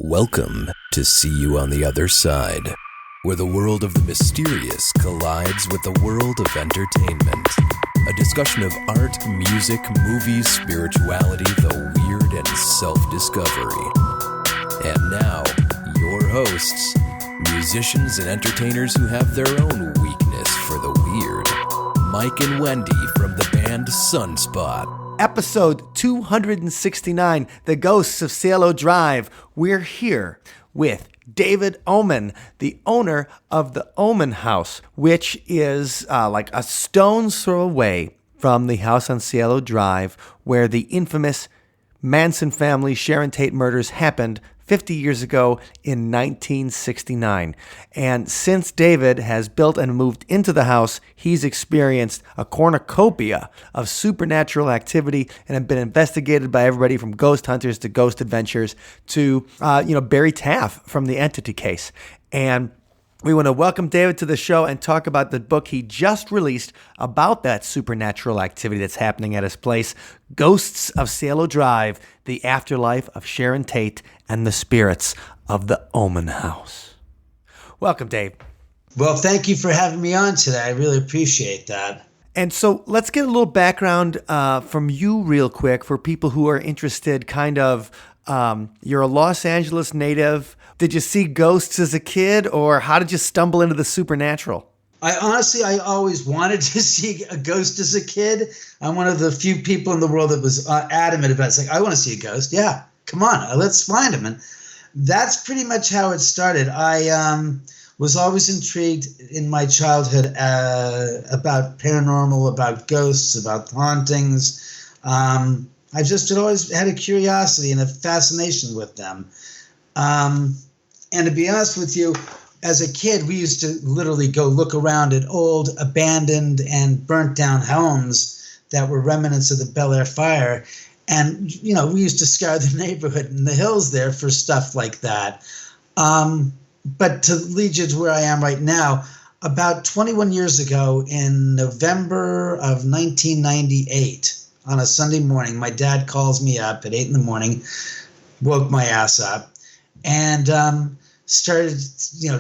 Welcome to See You on the Other Side, where the world of the mysterious collides with the world of entertainment. A discussion of art, music, movies, spirituality, the weird, and self-discovery. And now, your hosts, musicians and entertainers who have their own weakness for the weird. Mike and Wendy from the band Sunspot. Episode 269, The Ghosts of Cielo Drive. We're here with David Oman, the owner of the Oman House, which is like a stone's throw away from the house on Cielo Drive where the infamous Manson family Sharon Tate murders happened 50 years ago in 1969. And since David has built and moved into the house, he's experienced a cornucopia of supernatural activity and have been investigated by everybody from ghost hunters to ghost adventures to, Barry Taff from the Entity case. And we want to welcome David to the show and talk about the book he just released about that supernatural activity that's happening at his place, Ghosts of Cielo Drive, The Afterlife of Sharon Tate and the Spirits of the Oman House. Welcome, Dave. Well, thank you for having me on today. I really appreciate that. And so let's get a little background from you real quick for people who are interested, you're a Los Angeles native. Did you see ghosts as a kid, or how did you stumble into the supernatural? I always wanted to see a ghost as a kid. I'm one of the few people in the world that was adamant about it. It's like, I want to see a ghost. Yeah, come on, let's find him. And that's pretty much how it started. I was always intrigued in my childhood about paranormal, about ghosts, about hauntings. I just had always had a curiosity and a fascination with them. And to be honest with you, as a kid, we used to literally go look around at old, abandoned, and burnt down homes that were remnants of the Bel Air fire. And, we used to scour the neighborhood and the hills there for stuff like that. But to lead you to where I am right now, about 21 years ago, in November of 1998, on a Sunday morning, my dad calls me up at 8 in the morning, woke my ass up, and started,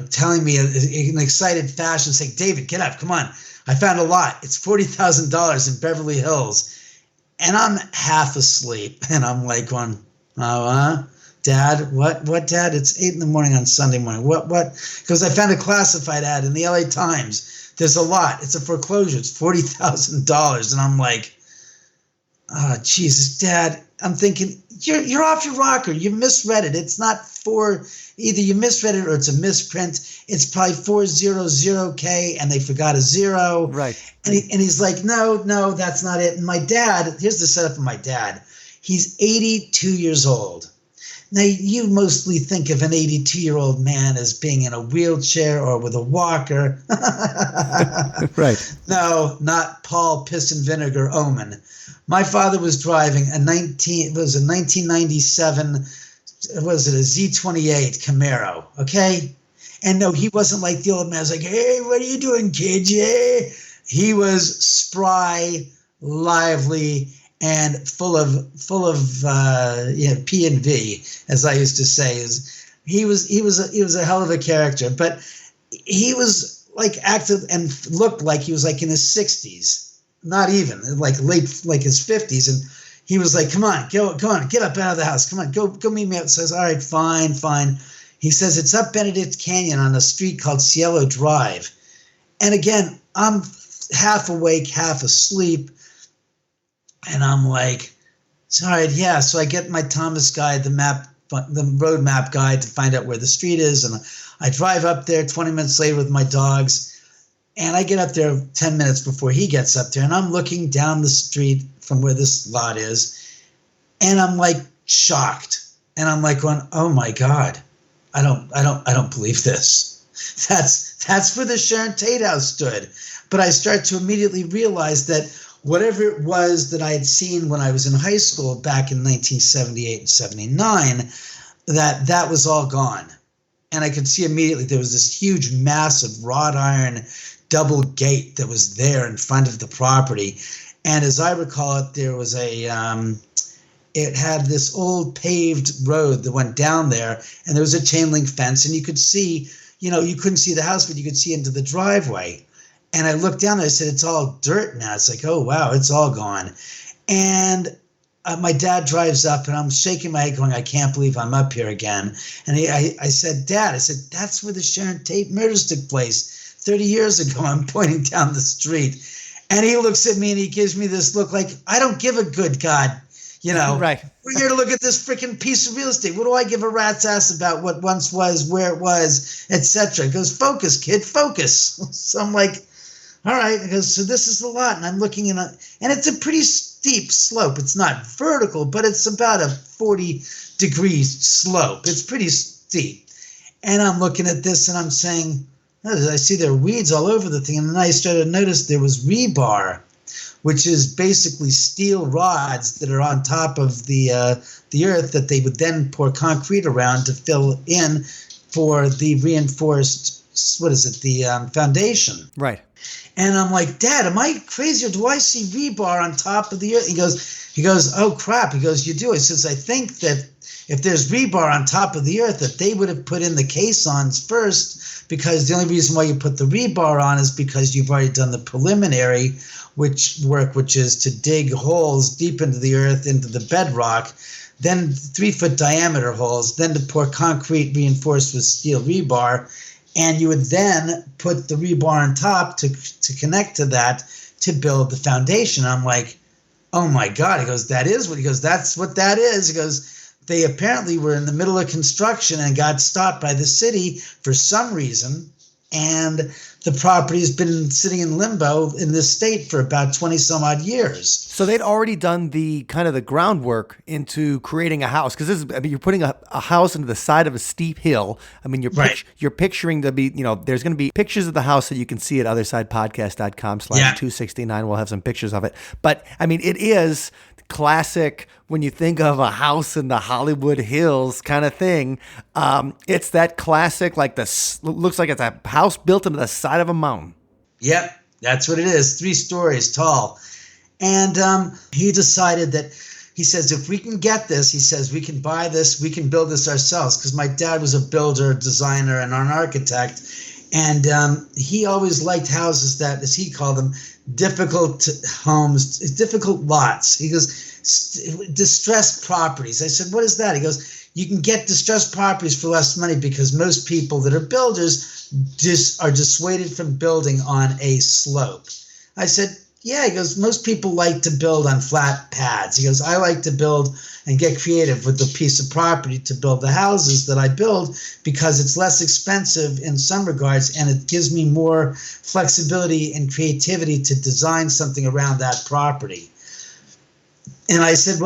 telling me in an excited fashion, saying, "David, get up, come on. I found a lot. It's $40,000 in Beverly Hills." And I'm half asleep, and I'm like going, "Oh, Dad, what, Dad? It's 8 in the morning on Sunday morning. What? Because I found a classified ad in the LA Times. There's a lot. It's a foreclosure. It's $40,000. And I'm like, "Oh, Jesus, Dad." I'm thinking, you're off your rocker. You misread it. It's not either you misread it or it's a misprint. It's probably 400K and they forgot a zero. Right. And he's like, no, that's not it. And my dad, here's the setup of my dad. He's 82 years old. Now, you mostly think of an 82-year-old man as being in a wheelchair or with a walker. Right. No, not Paul Piss and Vinegar Oman. My father was driving a 1997, a Z28 Camaro, okay? And no, he wasn't like the old man. I was like, "Hey, what are you doing, kid? Yeah." He was spry, lively, and full of P and V, as I used to say. He was a hell of a character, but he was like active and looked like he was like in his 60s. Not even like late, like his 50s. And he was like, come on, get up out of the house. Come on, go meet me up. Says, all right, fine. He says, it's up Benedict Canyon on a street called Cielo Drive. And again, I'm half awake, half asleep. And I'm like, all right, yeah. So I get my Thomas guide, the road map guide to find out where the street is. And I drive up there 20 minutes later with my dogs. And I get up there 10 minutes before he gets up there, and I'm looking down the street from where this lot is, and I'm like shocked, and I'm like going, "Oh my God, I don't believe this. That's where the Sharon Tate house stood." But I start to immediately realize that whatever it was that I had seen when I was in high school back in 1978 and 79, that was all gone, and I could see immediately there was this huge, massive wrought iron double gate that was there in front of the property. And as I recall it, there was a it had this old paved road that went down there, and there was a chain link fence, and you could see, you couldn't see the house, but you could see into the driveway. And I looked down there, I said, it's all dirt now. It's like, oh, wow, it's all gone. And my dad drives up, and I'm shaking my head going, I can't believe I'm up here again. And I said, Dad, that's where the Sharon Tate murders took place 30 years ago. I'm pointing down the street. And he looks at me and he gives me this look like, I don't give a good God, Right. We're here to look at this freaking piece of real estate. What do I give a rat's ass about what once was, where it was, etc. He goes, focus, kid, focus. So I'm like, all right. He goes, so this is the lot. And I'm looking and it's a pretty steep slope. It's not vertical, but it's about a 40-degree slope. It's pretty steep. And I'm looking at this and I'm saying, I see there are weeds all over the thing. And then I started to notice there was rebar, which is basically steel rods that are on top of the earth that they would then pour concrete around to fill in for the reinforced, the foundation. Right. And I'm like, Dad, am I crazy or do I see rebar on top of the earth? He goes, oh crap. He goes, you do. He says, I think that if there's rebar on top of the earth, that they would have put in the caissons first, because the only reason why you put the rebar on is because you've already done the preliminary which is to dig holes deep into the earth, into the bedrock, then 3-foot diameter holes, then to pour concrete reinforced with steel rebar. And you would then put the rebar on top to connect to that to build the foundation. I'm like, oh my God. He goes, that's what that is. He goes, they apparently were in the middle of construction and got stopped by the city for some reason. And the property has been sitting in limbo in this state for about 20 some odd years. So they'd already done the kind of the groundwork into creating a house. Because you're putting a house into the side of a steep hill. I mean, you're picturing to be, there's going to be pictures of the house that you can see at othersidepodcast.com/269. We'll have some pictures of it. But I mean, it is classic when you think of a house in the Hollywood Hills kind of thing. It's that classic, looks like it's a house built into the side of a mountain. Yep, that's what it is. 3 stories tall. And he decided that, he says, if we can get this, he says, we can buy this, we can build this ourselves. Because my dad was a builder, designer, and an architect. And he always liked houses that, as he called them, difficult homes, difficult lots. He goes, distressed properties. I said, what is that? He goes, you can get distressed properties for less money because most people that are builders are dissuaded from building on a slope. I said, yeah. He goes, most people like to build on flat pads. He goes, I like to build and get creative with the piece of property to build the houses that I build because it's less expensive in some regards and it gives me more flexibility and creativity to design something around that property. And I said,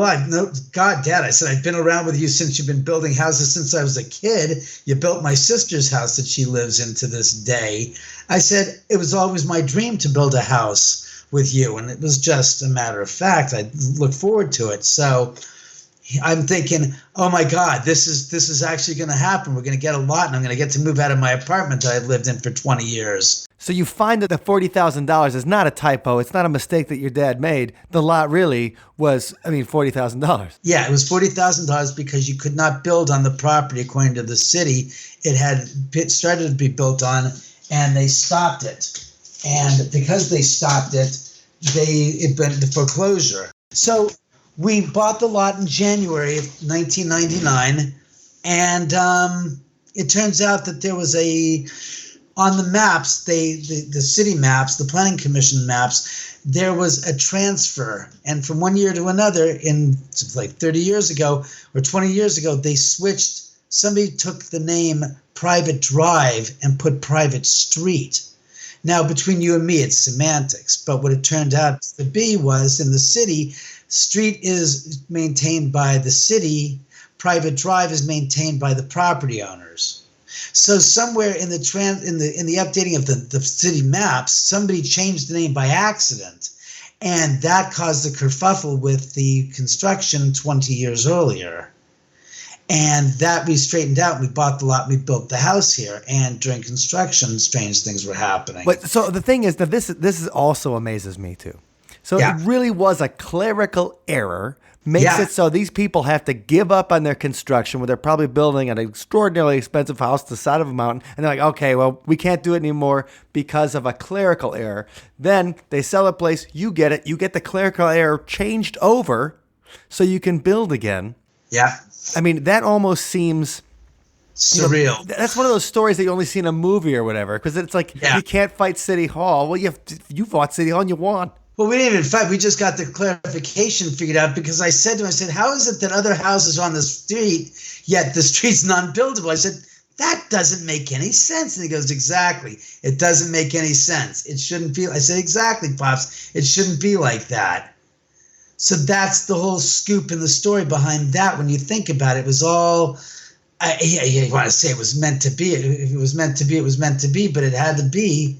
God, Dad, I said, I've been around with you since you've been building houses since I was a kid. You built my sister's house that she lives in to this day. I said, it was always my dream to build a house with you. And it was just a matter of fact. I look forward to it. So I'm thinking, oh my God, this is actually going to happen. We're going to get a lot and I'm going to get to move out of my apartment that I've lived in for 20 years. So you find that the $40,000 is not a typo. It's not a mistake that your dad made. The lot really was, $40,000. Yeah, it was $40,000 because you could not build on the property according to the city. It had started to be built on and they stopped it. And because they stopped it, it went into foreclosure. So we bought the lot in January of 1999. And it turns out that there was on the maps, the city maps, the planning commission maps, there was a transfer. And from one year to another, like 30 years ago or 20 years ago, they switched. Somebody took the name Private Drive and put Private Street. Now, between you and me, it's semantics. But what it turned out to be was in the city, street is maintained by the city. Private Drive is maintained by the property owners. So somewhere in the updating of the city maps, somebody changed the name by accident, and that caused a kerfuffle with the construction 20 years earlier. And that we straightened out. We bought the lot. We built the house here. And during construction, strange things were happening. But so the thing is that this is also amazes me too. So It really was a clerical error makes it so these people have to give up on their construction where they're probably building an extraordinarily expensive house to the side of a mountain. And they're like, okay, well, we can't do it anymore because of a clerical error. Then they sell a place. You get it. You get the clerical error changed over so you can build again. Yeah. I mean, that almost seems surreal. That's one of those stories that you only see in a movie or whatever, because it's like you can't fight City Hall. Well, you fought City Hall and you won. Well, we didn't even fight. We just got the clarification figured out because I said to him, how is it that other houses are on the street, yet the street's non-buildable? I said, that doesn't make any sense. And he goes, exactly. It doesn't make any sense. It shouldn't be. I said, exactly, Pops. It shouldn't be like that. So that's the whole scoop in the story behind that. When you think about it, it was all, you want to say it was meant to be. If it was meant to be, it was meant to be, but it had to be.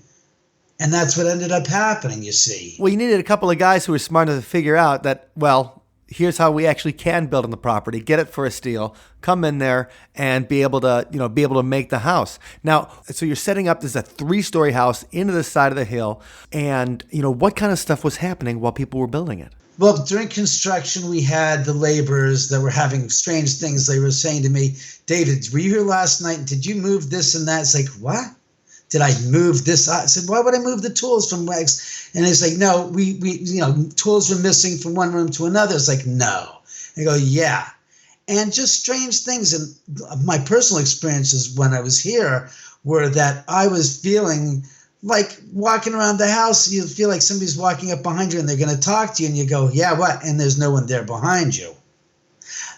And that's what ended up happening, you see. Well, you needed a couple of guys who were smart enough to figure out that, well, here's how we actually can build on the property, get it for a steal, come in there and be able to make the house. Now, so you're setting up this a 3-story house into the side of the hill. And, what kind of stuff was happening while people were building it? Well, during construction, we had the laborers that were having strange things. They were saying to me, David, were you here last night? And did you move this and that? It's like, what? Did I move this? I said, why would I move the tools from Rex? And it's like, no, we tools were missing from one room to another. It's like, no. I go, yeah. And just strange things. And my personal experiences when I was here were that I was feeling like walking around the house, you feel like somebody's walking up behind you and they're going to talk to you and you go, yeah, what? And there's no one there behind you.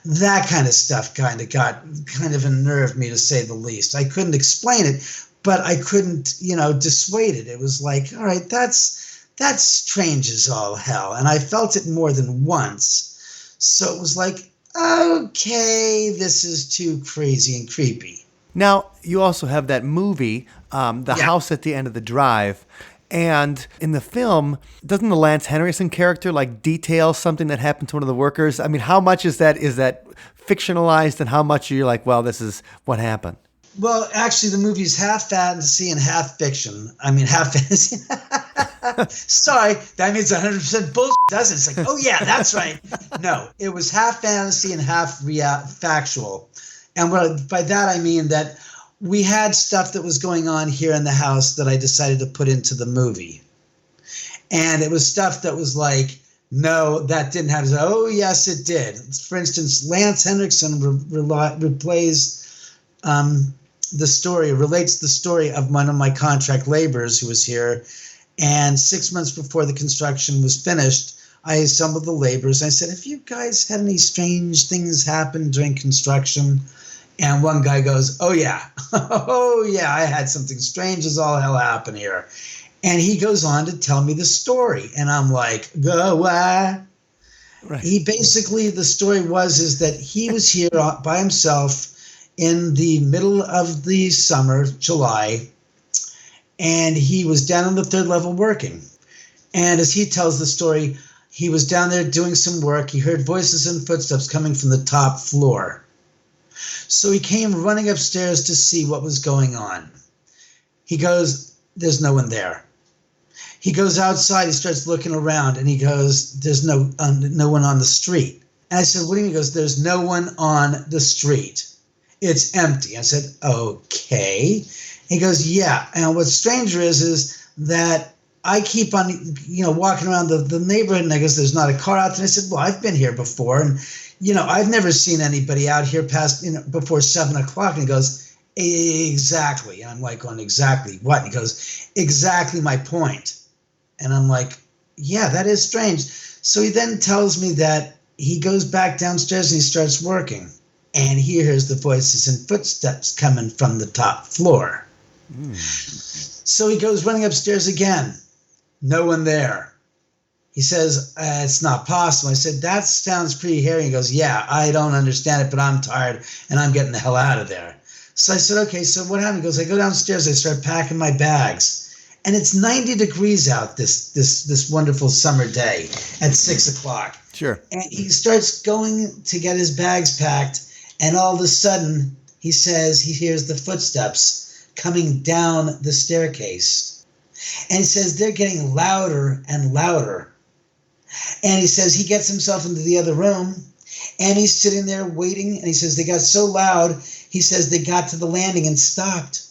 That kind of stuff kind of unnerved me, to say the least. I couldn't explain it, but I couldn't, dissuade it. It was like, all right, that's strange as all hell. And I felt it more than once. So it was like, okay, this is too crazy and creepy. Now, you also have that movie, The House at the End of the Drive. And in the film, doesn't the Lance Henriksen character detail something that happened to one of the workers? I mean, how much is that fictionalized and how much are you like, well, this is what happened? Well, actually, the movie's half fantasy and half fiction. I mean, half fantasy. Sorry, that means 100% bullshit, doesn't it? It's like, oh, yeah, that's right. No, it was half fantasy and half factual. And by that, I mean that we had stuff that was going on here in the house that I decided to put into the movie. And it was stuff that was like, no, that didn't happen. Oh, yes, it did. For instance, Lance Henriksen relates the story of one of my contract laborers who was here. And 6 months before the construction was finished, I assembled the laborers. I said, have you guys had any strange things happen during construction? And one guy goes, oh, yeah. Oh, yeah, I had something strange as all hell happen here. And he goes on to tell me the story. And I'm like, go what? Right. The story is that he was here by himself in the middle of the summer, July, and he was down on the 3rd level working. And as he tells the story, he was down there doing some work. He heard voices and footsteps coming from the top floor. So he came running upstairs to see what was going on. He goes, there's no one there. He goes outside, he starts looking around, and he goes, there's no one on the street. And I said, what do you mean? He goes, there's no one on the street. It's empty. I said, okay. He goes, yeah. And what's stranger is that I keep on, walking around the neighborhood, and I goes, there's not a car out there. And I said, well, I've been here before, and I've never seen anybody out here past, before 7 o'clock. And he goes, exactly. And I'm like, going, exactly what? And he goes, exactly my point. And I'm like, yeah, that is strange. So he then tells me that he goes back downstairs and he starts working. And he hears the voices and footsteps coming from the top floor. So he goes running upstairs again. No one there. He says, it's not possible. I said, that sounds pretty hairy. He goes, yeah, I don't understand it, but I'm tired and I'm getting the hell out of there. So I said, okay, so what happened? He goes, I go downstairs, I start packing my bags. And it's 90 degrees out this wonderful summer day at 6 o'clock. Sure. And he starts going to get his bags packed. And all of a sudden, he says he hears the footsteps coming down the staircase. And he says they're getting louder and louder. And he says he gets himself into the other room, and he's sitting there waiting. And he says they got so loud, he says they got to the landing and stopped.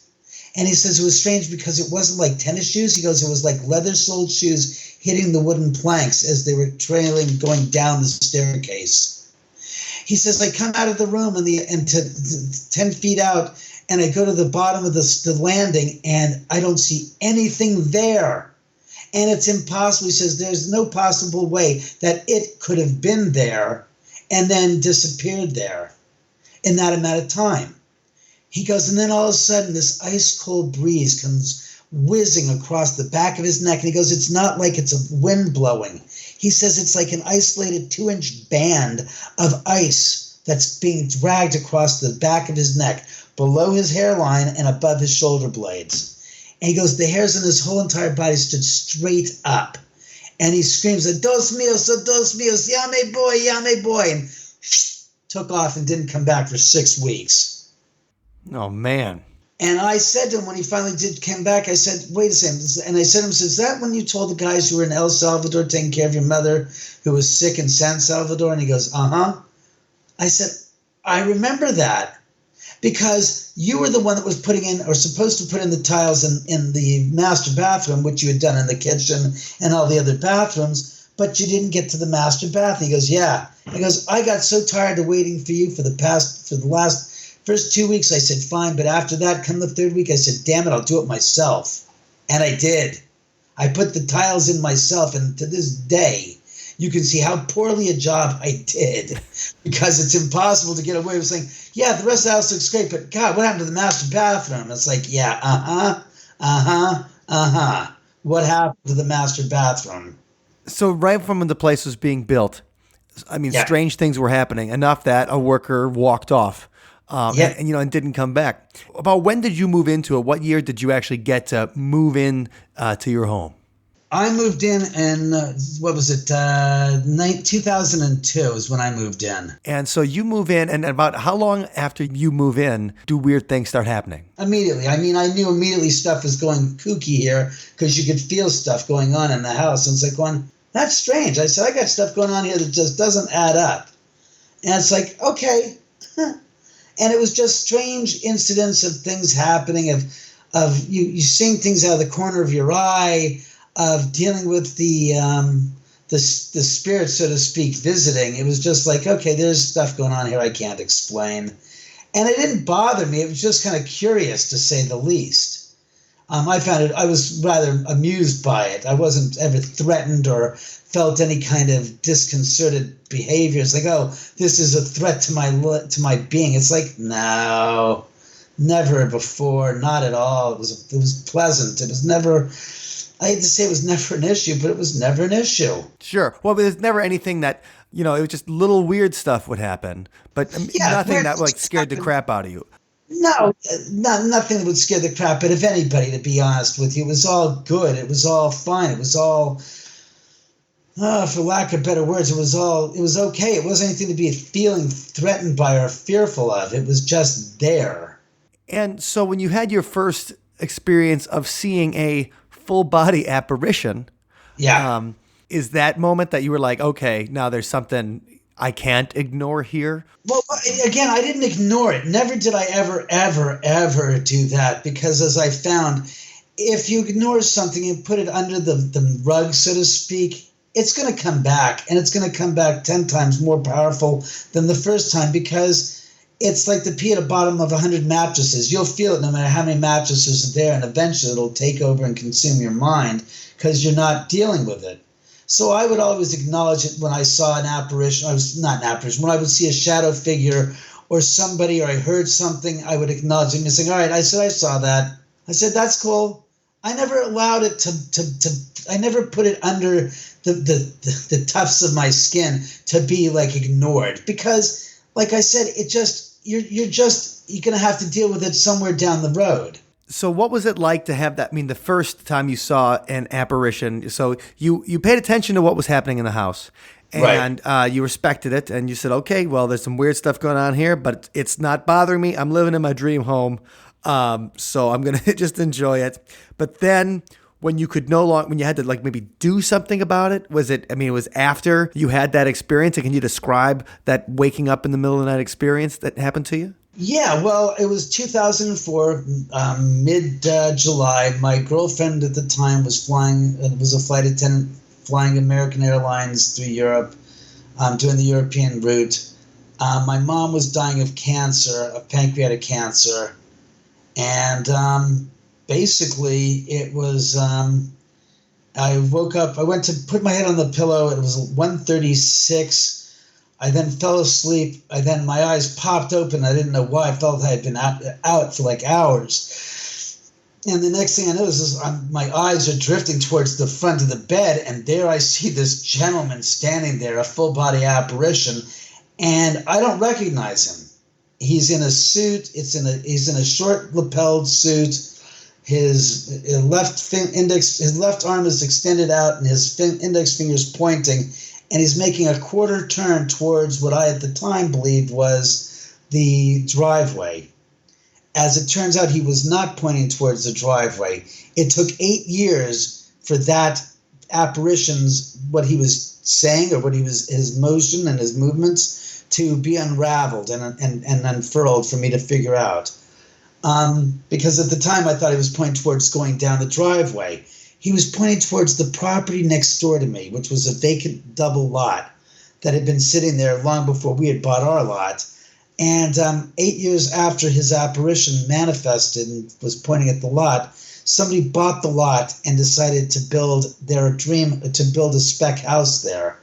And he says it was strange because it wasn't like tennis shoes. He goes, it was like leather-soled shoes hitting the wooden planks as they were trailing, going down the staircase. He says, I come out of the room and to 10 feet out, and I go to the bottom of the landing, and I don't see anything there. And it's impossible. He says there's no possible way that it could have been there and then disappeared there in that amount of time. He goes, and then all of a sudden this ice cold breeze comes whizzing across the back of his neck. And he goes, it's not like it's a wind blowing. He says it's like an isolated 2-inch band of ice that's being dragged across the back of his neck, below his hairline and above his shoulder blades. And he goes, the hairs in his whole entire body stood straight up. And he screams, dos míos, llame boy, and took off and didn't come back for 6 weeks. Oh, man. And I said to him when he finally came back, I said, wait a second. And I said to him, is that when you told the guys who were in El Salvador taking care of your mother who was sick in San Salvador? And he goes, uh-huh. I said, I remember that because you were the one that was putting in or supposed to put in the tiles in the master bathroom, which you had done in the kitchen and all the other bathrooms, but you didn't get to the master bath. And he goes, yeah. He goes, I got so tired of waiting for you for the last first 2 weeks. I said, fine. But after that, come the third week, I said, damn it, I'll do it myself. And I did. I put the tiles in myself. And to this day, you can see how poorly a job I did because it's impossible to get away with saying, yeah, the rest of the house looks great, but God, what happened to the master bathroom? It's like, yeah, what happened to the master bathroom? So right from when the place was being built, I mean, strange things were happening, enough that a worker walked off. And didn't come back. About when did you move into it? What year did you actually get to move in to your home? I moved in 2002 is when I moved in. And so you move in, and about how long after you move in do weird things start happening? Immediately. I mean, I knew immediately stuff was going kooky here because you could feel stuff going on in the house. And it's like going, that's strange. I said, I got stuff going on here that just doesn't add up. And it's like, okay. And it was just strange incidents of things happening, of you seeing things out of the corner of your eye, of dealing with the spirit, so to speak, visiting. It was just like, okay, there's stuff going on here I can't explain. And it didn't bother me. It was just kind of curious, to say the least. I was rather amused by it. I wasn't ever threatened or felt any kind of disconcerted behavior. It's like, oh, this is a threat to my being. It's like, no, never before, not at all. It was pleasant. It was never, I hate to say it was never an issue, but it was never an issue. Sure. Well, there's never anything that, it was just little weird stuff would happen, but nothing that like scared the crap out of you. No, nothing that would scare the crap out of anybody, to be honest with you. It was all good. It was all fine. It was all, for lack of better words, it was okay. It wasn't anything to be feeling threatened by or fearful of. It was just there. And so when you had your first experience of seeing a full body apparition, is that moment that you were like, okay, now there's something I can't ignore here? Well, again, I didn't ignore it. Never did I ever do that, because as I found, if you ignore something and put it under the rug, so to speak, it's going to come back, and it's going to come back 10 times more powerful than the first time, because it's like the pee at the bottom of 100 mattresses. You'll feel it no matter how many mattresses are there, and eventually it'll take over and consume your mind because you're not dealing with it. So I would always acknowledge it when I saw an apparition. When I would see a shadow figure or somebody, or I heard something, I would acknowledge it and say, all right, I saw that. I said, that's cool. I never allowed it I never put it under the tufts of my skin to be like ignored, because like I said, you're going to have to deal with it somewhere down the road. So what was it like to have that? I mean, the first time you saw an apparition, so you paid attention to what was happening in the house, and you respected it, and you said, okay, well, there's some weird stuff going on here, but it's not bothering me. I'm living in my dream home, so I'm going to just enjoy it. But then when you could no longer, when you had to like maybe do something about it? Was it, it was after you had that experience? And can you describe that waking up in the middle of the night experience that happened to you? Yeah, well, it was 2004, mid-July. My girlfriend at the time was flying, was a flight attendant flying American Airlines through Europe, doing the European route. My mom was dying of cancer, of pancreatic cancer. And basically it was, I woke up, I went to put my head on the pillow. It was 1:36. I then fell asleep. My eyes popped open. I didn't know why. I felt I had been out for like hours. And the next thing I noticed is my eyes are drifting towards the front of the bed. And there I see this gentleman standing there, a full body apparition. And I don't recognize him. He's in a suit. He's in a short lapelled suit. His left arm is extended out and his index finger is pointing. And he's making a quarter turn towards what I at the time believed was the driveway. As it turns out, he was not pointing towards the driveway. It took 8 years for that apparition's, what he was saying or his motion and his movements to be unraveled and unfurled for me to figure out. Because at the time I thought he was pointing towards going down the driveway. He was pointing towards the property next door to me, which was a vacant double lot that had been sitting there long before we had bought our lot. And 8 years after his apparition manifested and was pointing at the lot, somebody bought the lot and decided to build a spec house there.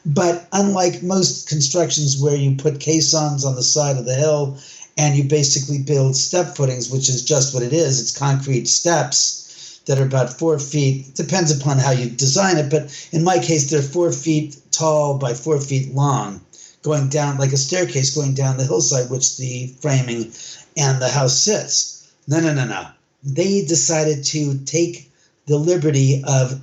But unlike most constructions where you put caissons on the side of the hill and you basically build step footings, which is just what it is, it's concrete steps that are about 4 feet. Depends upon how you design it, but in my case, they're 4 feet tall by 4 feet long, going down like a staircase going down the hillside, which the framing and the house sits. No. They decided to take the liberty of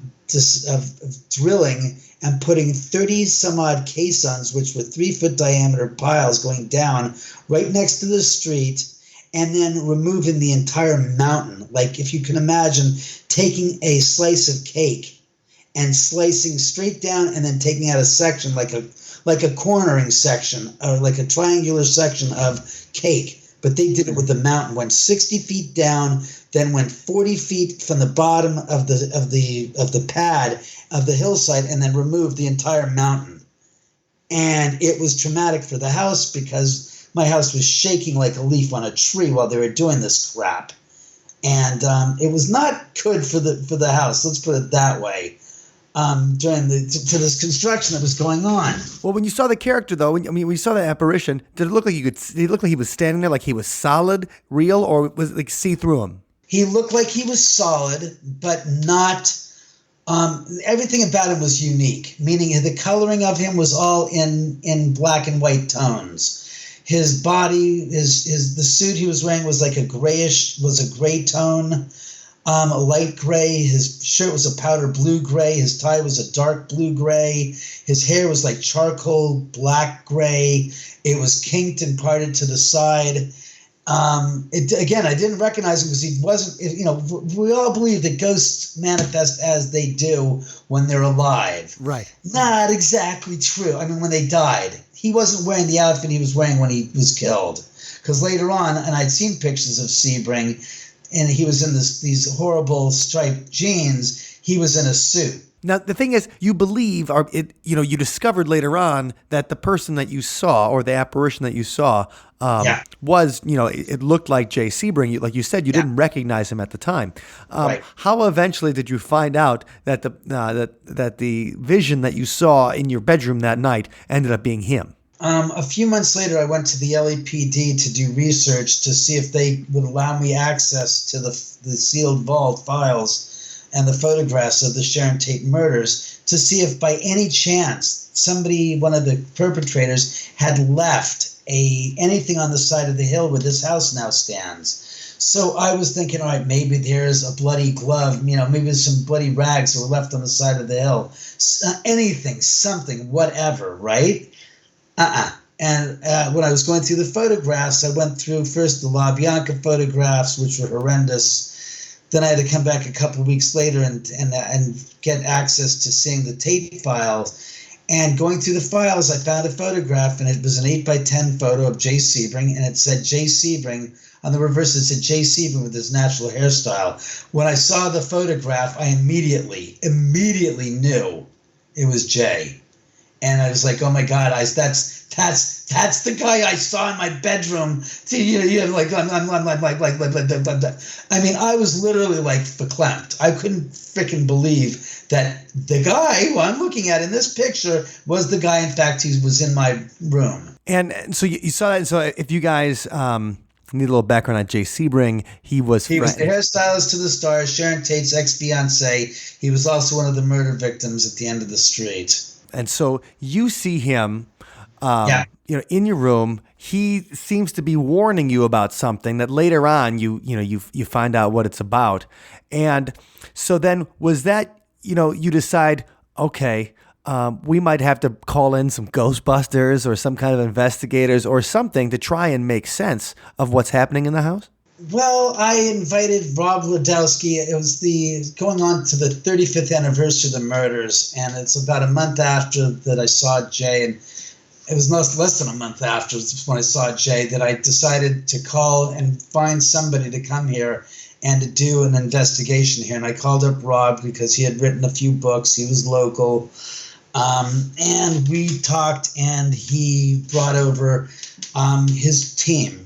drilling and putting 30 some odd caissons, which were 3 foot diameter piles going down right next to the street, and then removing the entire mountain. Like if you can imagine taking a slice of cake and slicing straight down and then taking out a section like a cornering section or like a triangular section of cake. But they did it with the mountain, went 60 feet down, then went 40 feet from the bottom of the pad of the hillside and then removed the entire mountain. And it was traumatic for the house because my house was shaking like a leaf on a tree while they were doing this crap. And it was not good for the house, let's put it that way, during to this construction that was going on. Well, when you saw the character, though, when you saw the apparition, did it look like did it look like he was standing there, like he was solid, real, or was it like see through him? He looked like he was solid, but not, everything about him was unique, meaning the coloring of him was all in black and white tones. His body, the suit he was wearing was like a gray tone, a light gray. His shirt was a powder blue gray. His tie was a dark blue gray. His hair was like charcoal black gray. It was kinked and parted to the side. Again, I didn't recognize him because he wasn't, we all believe that ghosts manifest as they do when they're alive. Right. Not exactly true. I mean, when they died. He wasn't wearing the outfit he was wearing when he was killed. Because later on, and I'd seen pictures of Sebring, and he was in these horrible striped jeans. He was in a suit. Now, the thing is, you believe, you discovered later on that the person that you saw, or the apparition that you saw, was, it looked like Jay Sebring. Like you said, you didn't recognize him at the time. Right. How eventually did you find out that the vision that you saw in your bedroom that night ended up being him? A few months later, I went to the LAPD to do research to see if they would allow me access to the sealed vault files and the photographs of the Sharon Tate murders to see if by any chance one of the perpetrators, had left anything on the side of the hill where this house now stands. So I was thinking, all right, maybe there's a bloody glove, maybe there's some bloody rags that were left on the side of the hill. Anything, something, whatever, right? And when I was going through the photographs, I went through first the La Bianca photographs, which were horrendous. then I had to come back a couple of weeks later and get access to seeing the Tate files. And going through the files, I found a photograph, and it was an 8x10 photo of Jay Sebring, and it said Jay Sebring. On the reverse, it said Jay Sebring with his natural hairstyle. When I saw the photograph, I immediately knew it was Jay. And I was like, oh my God, that's the guy I saw in my bedroom. I mean, I was literally like verklempt. I couldn't freaking believe that the guy who I'm looking at in this picture was the guy. In fact, he was in my room. And so you saw that. So if you guys need a little background on Jay Sebring, he was the hairstylist to the stars, Sharon Tate's ex-fiance. He was also one of the murder victims at the end of the street. And so you see him, in your room. He seems to be warning you about something that later on you find out what it's about. And so then was that, you decide, okay, we might have to call in some Ghostbusters or some kind of investigators or something to try and make sense of what's happening in the house? Well, I invited Rob Ladowski. It was going on to the 35th anniversary of the murders, and it's about a month after that I saw Jay, and it was less than a month after when I saw Jay that I decided to call and find somebody to come here and to do an investigation here. And I called up Rob because he had written a few books. He was local. And we talked, and he brought over his team,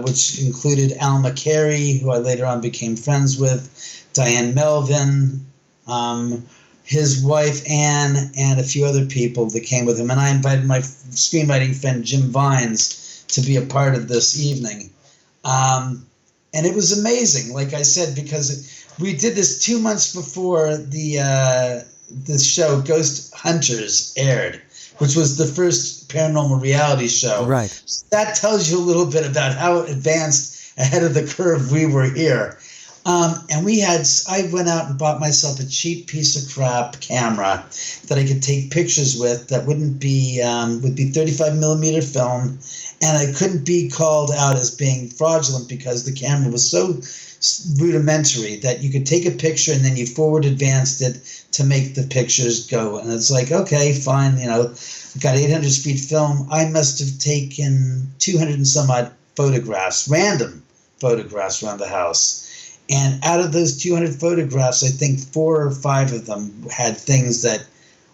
which included Al McCary, who I later on became friends with, Diane Melvin, his wife Anne, and a few other people that came with him. And I invited my screenwriting friend Jim Vines to be a part of this evening. And it was amazing, like I said, because we did this 2 months before the show Ghost Hunters aired, which was the first paranormal reality show. Right. So that tells you a little bit about how advanced ahead of the curve we were here. And I went out and bought myself a cheap piece of crap camera that I could take pictures with that would be 35 millimeter film. And I couldn't be called out as being fraudulent because the camera was so rudimentary that you could take a picture and then you forward advanced it to make the pictures go. And it's like, okay, fine, I've got 800 speed film. I must have taken 200 and some odd photographs, random photographs around the house. And out of those 200 photographs, I think 4 or 5 of them had things that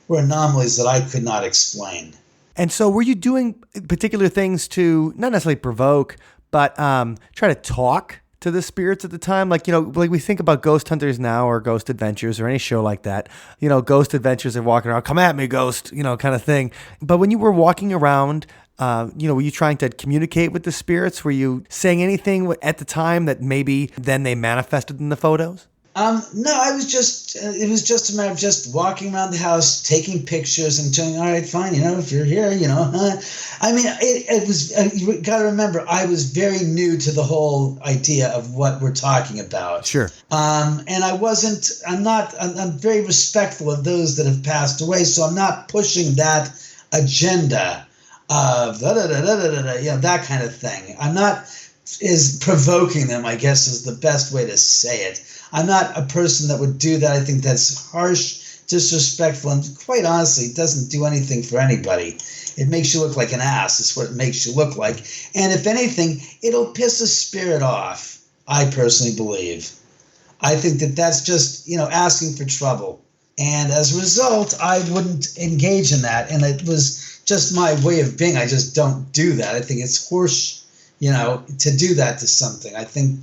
were anomalies that I could not explain. And so were you doing particular things to not necessarily provoke, but try to talk to the spirits at the time? Like we think about Ghost Hunters now or Ghost Adventures or any show like that. Ghost Adventures are walking around, come at me, ghost, kind of thing. But when you were walking around, were you trying to communicate with the spirits? Were you saying anything at the time that maybe then they manifested in the photos? No, it was just a matter of just walking around the house, taking pictures and saying, all right, fine, if you're here, I mean, it was, you got to remember, I was very new to the whole idea of what we're talking about. Sure. And I'm very respectful of those that have passed away. So I'm not pushing that agenda of that kind of thing. I'm not is provoking them, I guess, is the best way to say it. I'm not a person that would do that. I think that's harsh, disrespectful, and quite honestly, it doesn't do anything for anybody. It makes you look like an ass. It's what it makes you look like. And if anything, it'll piss a spirit off, I personally believe. I think that that's just, asking for trouble. And as a result, I wouldn't engage in that. And it was just my way of being. I just don't do that. I think it's horse, to do that to something. I think,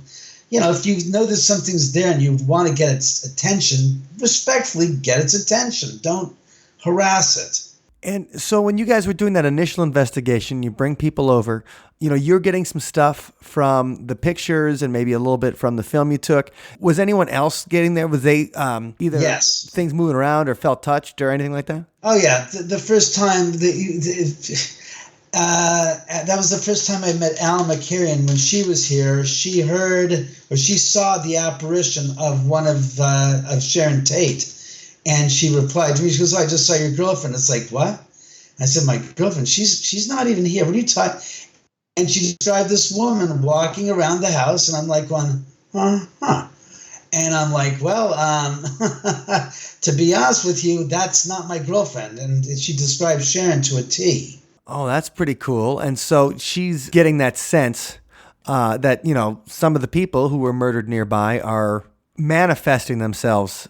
if you know that something's there and you want to get its attention, respectfully get its attention. Don't harass it. And so when you guys were doing that initial investigation, you bring people over, you're getting some stuff from the pictures and maybe a little bit from the film you took. Was anyone else getting there? Was they either yes. things moving around or felt touched or anything like that? Oh, yeah. The first time that was the first time I met Al McCary, and when she was here, she saw the apparition of one of Sharon Tate, and she replied to me. She goes, "I just saw your girlfriend." It's like, what? I said, "My girlfriend? She's not even here. What are you talking?" And she described this woman walking around the house, and I'm like, going, huh. And I'm like, well, to be honest with you, that's not my girlfriend. And she described Sharon to a T. Oh, that's pretty cool. And so she's getting that sense that, some of the people who were murdered nearby are manifesting themselves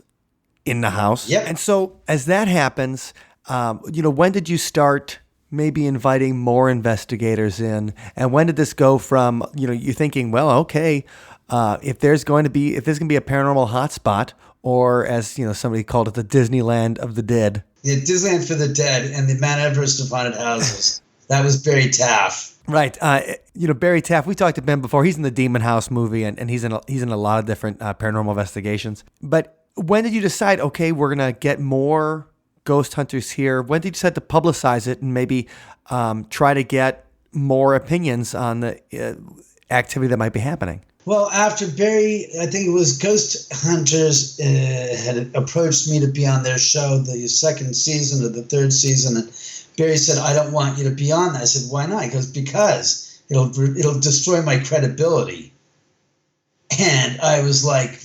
in the house. Yep. And so as that happens, when did you start maybe inviting more investigators in? And when did this go from, you thinking, well, okay, if there's going to be a paranormal hotspot, or as, somebody called it, the Disneyland of the dead. Yeah, Disneyland for the dead and the Mount Everest of haunted houses. That was Barry Taff. Right. Barry Taff, we talked to Ben before. He's in the Demon House movie, and he's in a lot of different paranormal investigations. But when did you decide, okay, we're going to get more ghost hunters here? When did you decide to publicize it and maybe try to get more opinions on the activity that might be happening? Well, after Barry, I think it was Ghost Hunters had approached me to be on their show, the second season or the third season, and Barry said, "I don't want you to be on that." I said, "Why not?" He goes, "Because it'll destroy my credibility." And I was like,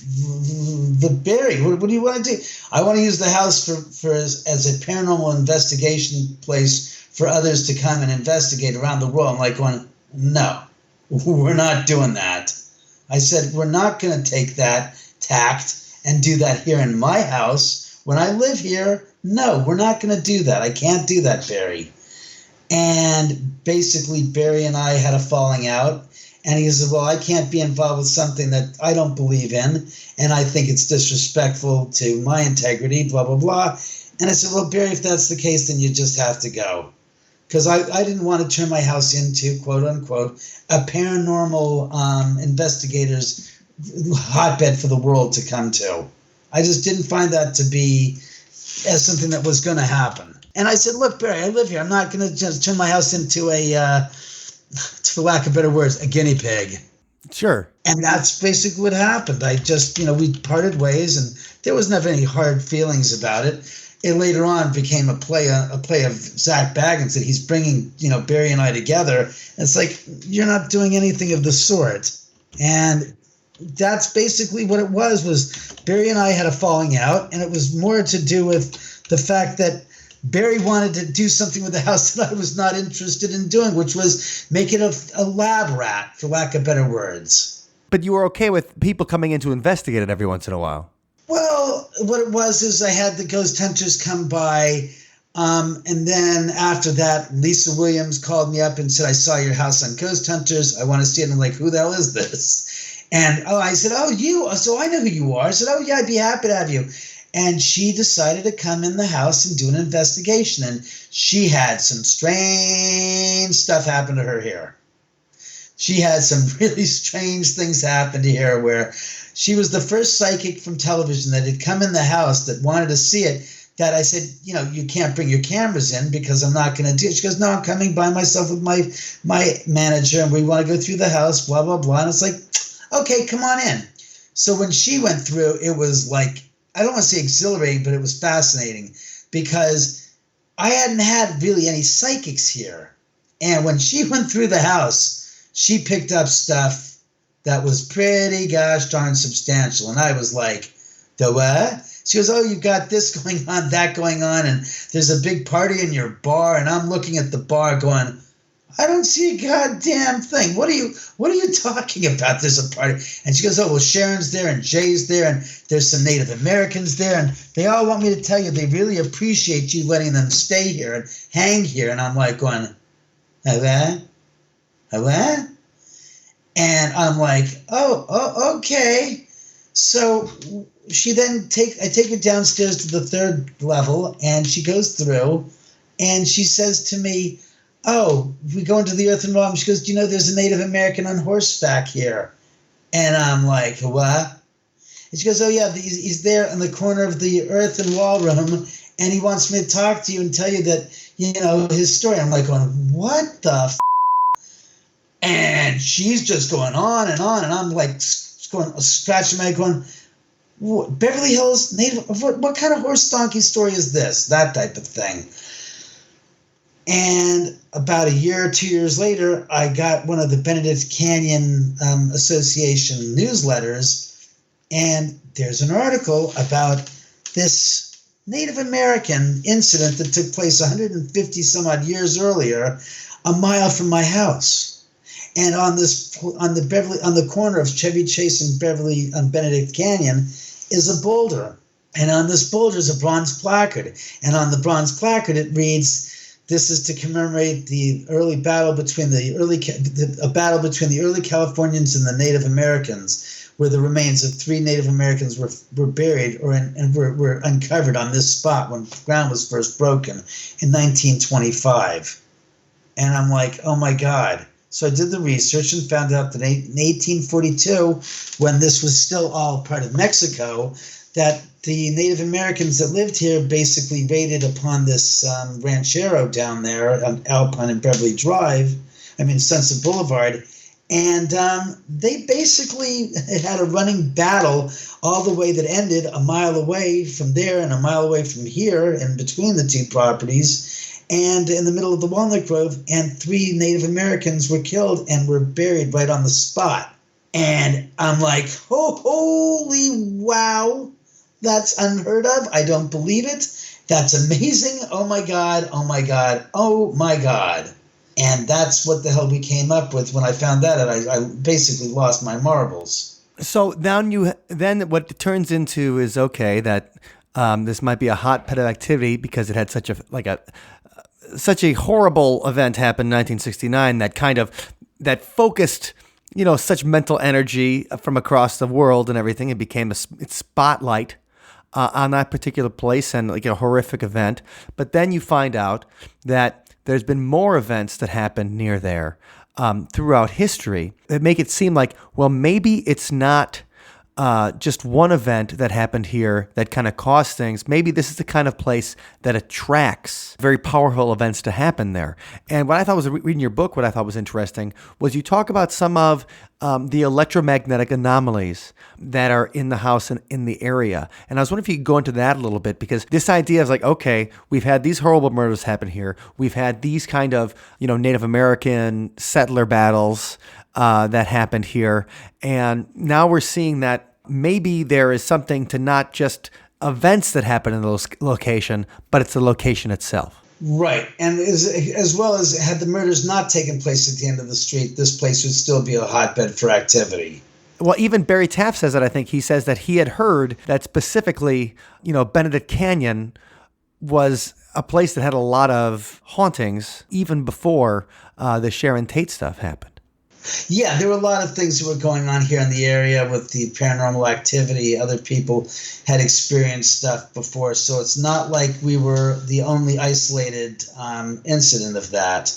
"But Barry, what do you want to do?" "I want to use the house for as a paranormal investigation place for others to come and investigate around the world." I'm like going, "No, we're not doing that." I said, "We're not going to take that tact and do that here in my house when I live here. No, we're not going to do that. I can't do that, Barry." And basically, Barry and I had a falling out. And he said, "Well, I can't be involved with something that I don't believe in. And I think it's disrespectful to my integrity, blah, blah, blah." And I said, "Well, Barry, if that's the case, then you just have to go." Because I didn't want to turn my house into, quote unquote, a paranormal investigator's hotbed for the world to come to. I just didn't find that to be as something that was going to happen. And I said, "Look, Barry, I live here. I'm not going to just turn my house into for lack of better words, a guinea pig." Sure. And that's basically what happened. I just, we parted ways, and there was never any hard feelings about it. It later on became a play of Zach Baggins that he's bringing, Barry and I together. And it's like, you're not doing anything of the sort. And that's basically what it was Barry and I had a falling out, and it was more to do with the fact that Barry wanted to do something with the house that I was not interested in doing, which was make it a lab rat, for lack of better words. But you were okay with people coming in to investigate it every once in a while? Well, what it was is I had the ghost hunters come by, and then after that, Lisa Williams called me up and said, "I saw your house on Ghost Hunters. I want to see it." And I'm like, "Who the hell is this?" And I said, "Oh, you. So I know who you are." I said, "Oh, yeah, I'd be happy to have you." And she decided to come in the house and do an investigation. And she had some strange stuff happen to her here. She had some really strange things happen to her where she was the first psychic from television that had come in the house that wanted to see it, that I said, "You can't bring your cameras in because I'm not going to do it." She goes, "No, I'm coming by myself with my manager, and we want to go through the house, blah, blah, blah." And it's like, "Okay, come on in." So when she went through, it was like, I don't want to say exhilarating, but it was fascinating because I hadn't had really any psychics here. And when she went through the house, she picked up stuff that was pretty gosh darn substantial. And I was like, "The what?" She goes, "Oh, you've got this going on, that going on, and there's a big party in your bar." And I'm looking at the bar going, "I don't see a goddamn thing. What are you talking about? There's a party." And she goes, "Oh, well, Sharon's there and Jay's there and there's some Native Americans there. And they all want me to tell you they really appreciate you letting them stay here and hang here." And I'm like going, "What? What?" And I'm like, oh, okay. So she then I take her downstairs to the third level, and she goes through, and she says to me, "Oh, we go into the earthen wall." She goes, "Do you know there's a Native American on horseback here?" And I'm like, "What?" And she goes, "Oh, yeah, he's there in the corner of the earthen wall room, and he wants me to talk to you and tell you that, his story." I'm like going, "What the f***?" And she's just going on, and I'm like scratching my head going, "Beverly Hills Native, what kind of horse donkey story is this?" That type of thing. And about a year or 2 years later, I got one of the Benedict Canyon Association newsletters, And there's an article about this Native American incident that took place 150 some odd years earlier, a mile from my house. And on the corner of Chevy Chase and Beverly on Benedict Canyon is a boulder. And on this boulder is a bronze placard. And on the bronze placard it reads, "This is to commemorate the early battle between a battle between the early Californians and the Native Americans, where the remains of 3 Native Americans were buried and were uncovered on this spot when ground was first broken in 1925. And I'm like, oh my God. So I did the research and found out that in 1842, when this was still all part of Mexico, that the Native Americans that lived here basically raided upon this ranchero down there on Alpine and Beverly Sunset Boulevard. And they basically had a running battle all the way that ended a mile away from there and a mile away from here in between the two properties and in the middle of the Walnut Grove. And 3 Native Americans were killed and were buried right on the spot. And I'm like, holy wow, that's unheard of. I don't believe it. That's amazing. Oh my God, oh my God, oh my God. And that's what the hell we came up with when I found that out. I basically lost my marbles. So then what it turns into is, okay, that this might be a hotbed of activity because it had such a horrible event happen in 1969 that focused, such mental energy from across the world and everything. It became a spotlight on that particular place and like a horrific event. But then you find out that there's been more events that happened near there throughout history that make it seem like, well, maybe it's not just one event that happened here that kind of caused things. Maybe this is the kind of place that attracts very powerful events to happen there. And what I thought was, reading your book, what I thought was interesting was you talk about some of the electromagnetic anomalies that are in the house and in the area. And I was wondering if you could go into that a little bit, because this idea is like, okay, we've had these horrible murders happen here. We've had these kind of, Native American settler battles that happened here. And now we're seeing that maybe there is something to not just events that happen in those location, but it's the location itself. Right. And as well as had the murders not taken place at the end of the street, this place would still be a hotbed for activity. Well, even Barry Taft says that. I think he says that he had heard that specifically, Benedict Canyon was a place that had a lot of hauntings even before the Sharon Tate stuff happened. Yeah, there were a lot of things that were going on here in the area with the paranormal activity. Other people had experienced stuff before, so it's not like we were the only isolated incident of that.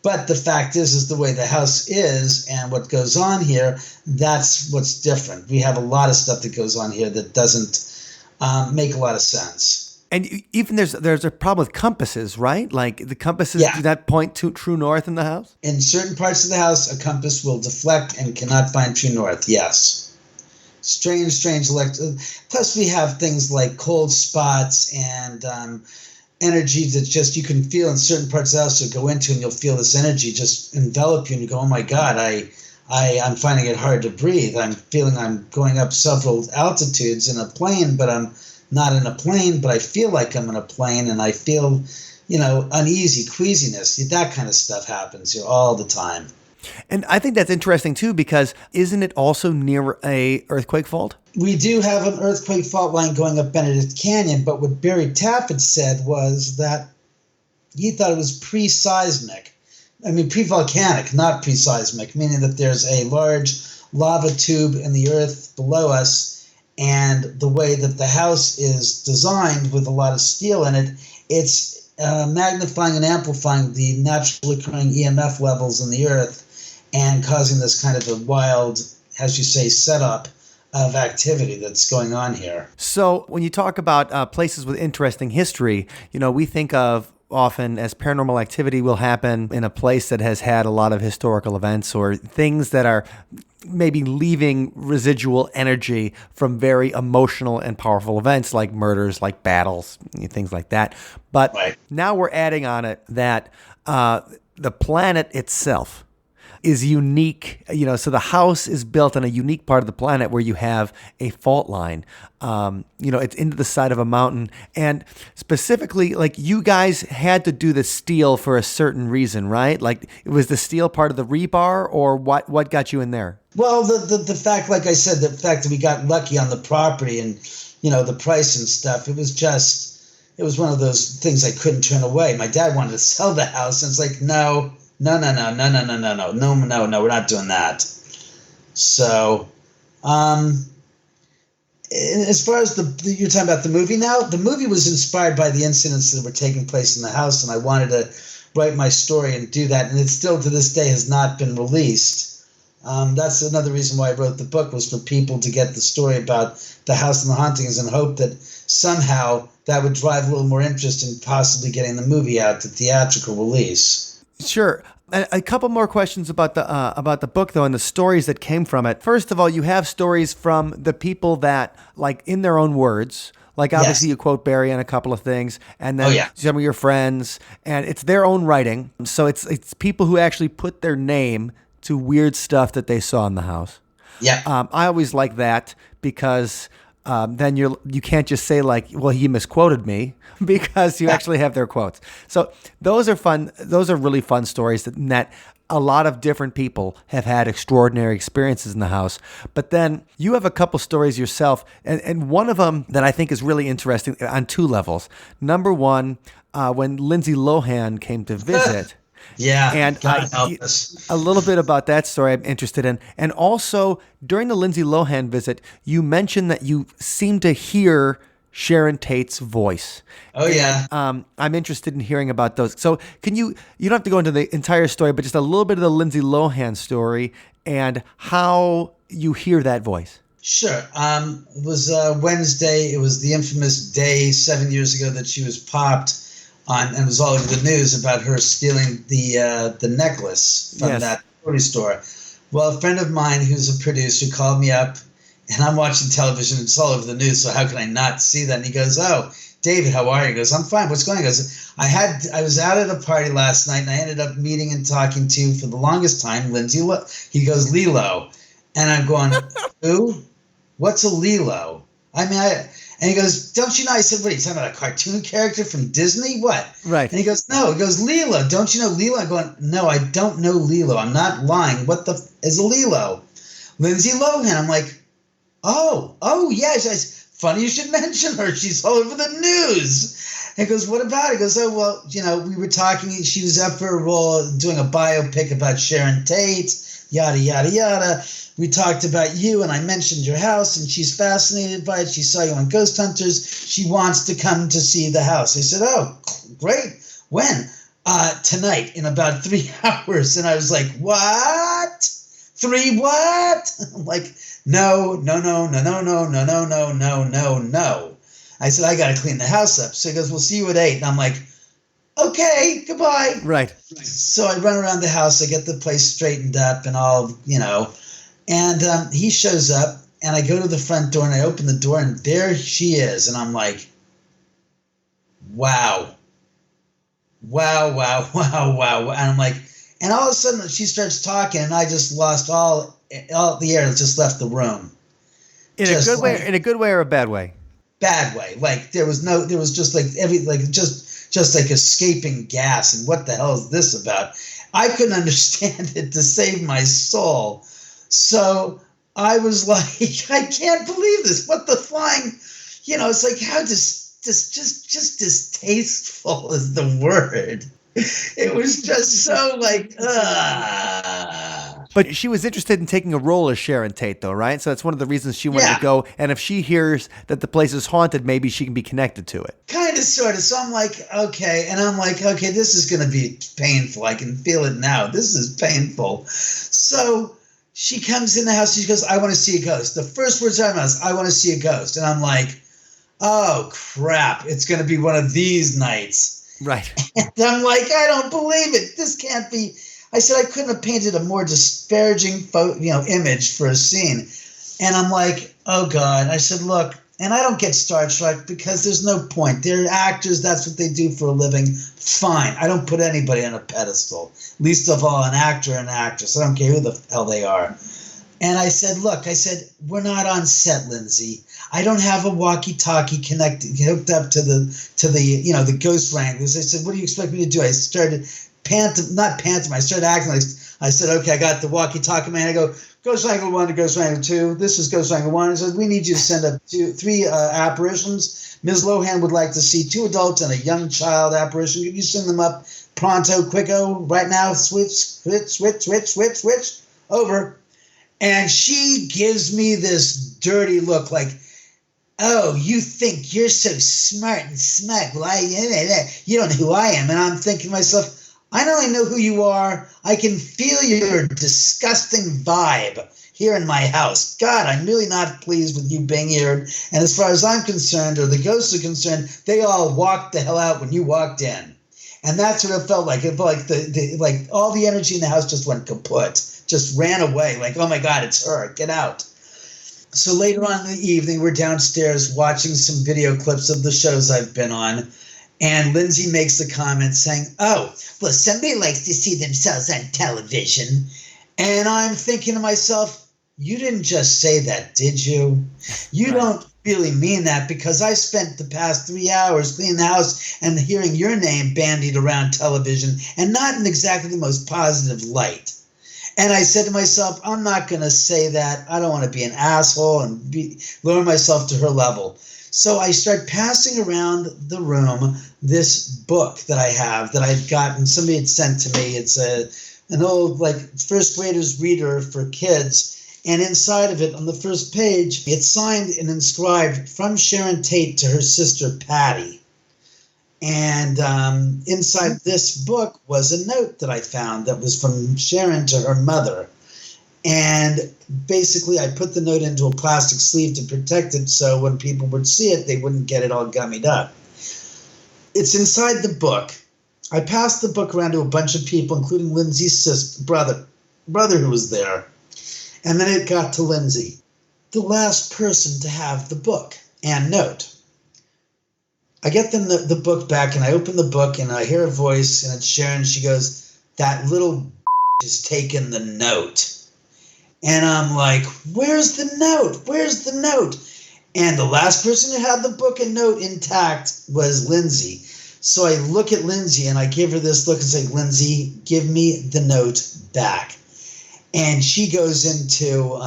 But the fact is the way the house is and what goes on here, that's what's different. We have a lot of stuff that goes on here that doesn't make a lot of sense. And even there's a problem with compasses, right? Like the compasses do not point to true north in the house? In certain parts of the house, a compass will deflect and cannot find true north, yes. Strange Plus we have things like cold spots and energy that just you can feel in certain parts of the house. You'll go into and you'll feel this energy just envelop you and you go, oh my God, I'm finding it hard to breathe. I'm feeling I'm going up several altitudes in a plane, but I'm not in a plane, but I feel like I'm in a plane and I feel, uneasy, queasiness. That kind of stuff happens here all the time. And I think that's interesting too, because isn't it also near a earthquake fault? We do have an earthquake fault line going up Benedict Canyon, but what Barry Taft had said was that he thought it was pre-seismic. Pre-volcanic, not pre-seismic, meaning that there's a large lava tube in the earth below us. And the way that the house is designed with a lot of steel in it, it's magnifying and amplifying the naturally occurring EMF levels in the earth and causing this kind of a wild, as you say, setup of activity that's going on here. So when you talk about places with interesting history, we think of often as paranormal activity will happen in a place that has had a lot of historical events or things that are maybe leaving residual energy from very emotional and powerful events like murders, like battles, things like that. But Now we're adding on it that the planet itself is unique. So the house is built on a unique part of the planet where you have a fault line. It's into the side of a mountain. And specifically, like, you guys had to do the steel for a certain reason, right? Like, was the steel part of the rebar, or what got you in there? Well, the fact, like I said, the fact that we got lucky on the property and, the price and stuff, it was one of those things I couldn't turn away. My dad wanted to sell the house, and it's like, no, we're not doing that. So, as far as you're talking about the movie now, the movie was inspired by the incidents that were taking place in the house, and I wanted to write my story and do that, and it still to this day has not been released. That's another reason why I wrote the book, was for people to get the story about the house and the hauntings, and hope that somehow that would drive a little more interest in possibly getting the movie out to theatrical release. Sure. A couple more questions about the book, though, and the stories that came from it. First of all, you have stories from the people that, like, in their own words, like, obviously you quote Barry on a couple of things, and then some of your friends, and it's their own writing. So it's people who actually put their name to weird stuff that they saw in the house. Yeah. I always like that, because then you can't just say, like, well, he misquoted me, because you actually have their quotes. So those are fun. Those are really fun stories that a lot of different people have had extraordinary experiences in the house. But then you have a couple stories yourself, and one of them that I think is really interesting on two levels. Number one, when Lindsay Lohan came to visit. Yeah, and a little bit about that story I'm interested in. And also, during the Lindsay Lohan visit, you mentioned that you seemed to hear Sharon Tate's voice. Oh, yeah. And, I'm interested in hearing about those. So you don't have to go into the entire story, but just a little bit of the Lindsay Lohan story and how you hear that voice. Sure. It was Wednesday. It was the infamous day 7 years ago that she was popped on, and it was all over the news about her stealing the necklace from that jewelry store. Well, a friend of mine who's a producer called me up, and I'm watching television. It's all over the news, so how can I not see that? And he goes, "Oh, David, how are you?" He goes, "I'm fine. What's going on?" He goes, I was out at a party last night, and I ended up meeting and talking to, for the longest time, Lindsay. He goes, "Lilo," and I'm going, "Who? What's a Lilo?" I mean, and he goes, "Don't you know?" I said, "What are you talking about? A cartoon character from Disney? What?" Right. And he goes, "No." He goes, "Lilo. Don't you know Lilo?" I'm going, "No, I don't know Lilo. I'm not lying. What the is a Lilo?" Lindsay Lohan. I'm like, oh, yeah. It's funny you should mention her. She's all over the news. And he goes, "What about it?" He goes, "Oh, well, we were talking. She was up for a role doing a biopic about Sharon Tate, yada, yada, yada. We talked about you, and I mentioned your house, and she's fascinated by it. She saw you on Ghost Hunters. She wants to come to see the house." I said, "Oh, great. When?" "Tonight, in about 3 hours." And I was like, "What? 3 what?" I'm like, no. I said, "I got to clean the house up." So he goes, "We'll see you at 8. And I'm like, "Okay, goodbye." Right. So I run around the house. I get the place straightened up and all, and he shows up, and I go to the front door, and I open the door, and there she is. And I'm like, wow. And I'm like, and all of a sudden she starts talking, and I just lost all the air, just left the room. In a good way or a bad way? Bad way. Like there was just like just like escaping gas, and what the hell is this about? I couldn't understand it to save my soul. So I was like, I can't believe this. What the flying, it's like, how just distasteful is the word. It was just so like, But she was interested in taking a role as Sharon Tate, though, right? So that's one of the reasons she wanted to go. And if she hears that the place is haunted, maybe she can be connected to it. Kind of, sort of. So I'm like, okay. And I'm like, okay, this is going to be painful. I can feel it now. This is painful. So she comes in the house. She goes, "I want to see a ghost." The first words out of my mouth, "I want to see a ghost." And I'm like, oh, crap. It's going to be one of these nights. Right. And I'm like, I don't believe it. This can't be. I said I couldn't have painted a more disparaging image for a scene. And I'm like, oh, God. I said, look, And I don't get Star Trek because there's no point. They're actors. That's what they do for a living. Fine. I don't put anybody on a pedestal, least of all an actor and actress. I don't care who the hell they are. And I said, look, we're not on set, Lindsay. I don't have a walkie-talkie hooked up to the Ghost Wranglers. I said, what do you expect me to do? I started not pantomime. I started acting like, I said, okay, I got the walkie-talkie man. I go, Ghost Wrangler 1 to Ghost Wrangler 2. This is Ghost Wrangler 1. I said, we need you to send up 3 apparitions. Ms. Lohan would like to see 2 adults and a young child apparition. Could you send them up pronto, quicko, right now? Switch, over. And she gives me this dirty look like, oh, you think you're so smart and smug. Well, you don't know who I am. And I'm thinking to myself, I not only know who you are, I can feel your disgusting vibe here in my house. God, I'm really not pleased with you being here. And as far as I'm concerned, or the ghosts are concerned, they all walked the hell out when you walked in. And that's what it felt like. It felt like like all the energy in the house just went kaput. Just ran away, like, oh my God, it's her, get out. So later on in the evening, we're downstairs watching some video clips of the shows I've been on, and Lindsay makes the comment saying, oh, well, somebody likes to see themselves on television. And I'm thinking to myself, you didn't just say that, did you? You Right. Don't really mean that, because I spent the past 3 hours cleaning the house and hearing your name bandied around television, and not in exactly the most positive light. And I said to myself, I'm not going to say that. I don't want to be an asshole and lower myself to her level. So I start passing around the room this book that I have that I'd gotten, somebody had sent to me. It's an old, like, first grader's reader for kids. And inside of it, on the first page, it's signed and inscribed from Sharon Tate to her sister Patty. And inside this book was a note that I found that was from Sharon to her mother. And basically, I put the note into a plastic sleeve to protect it so when people would see it, they wouldn't get it all gummied up. It's inside the book. I passed the book around to a bunch of people, including Lindsay's brother who was there. And then it got to Lindsay, the last person to have the book and note. I get them the book back, and I open the book, and I hear a voice, and it's Sharon. She goes, that little is taking the note. And I'm like, where's the note? Where's the note? And the last person who had the book and note intact was Lindsay. So I look at Lindsay, and I give her this look and say, Lindsay, give me the note back. And she goes into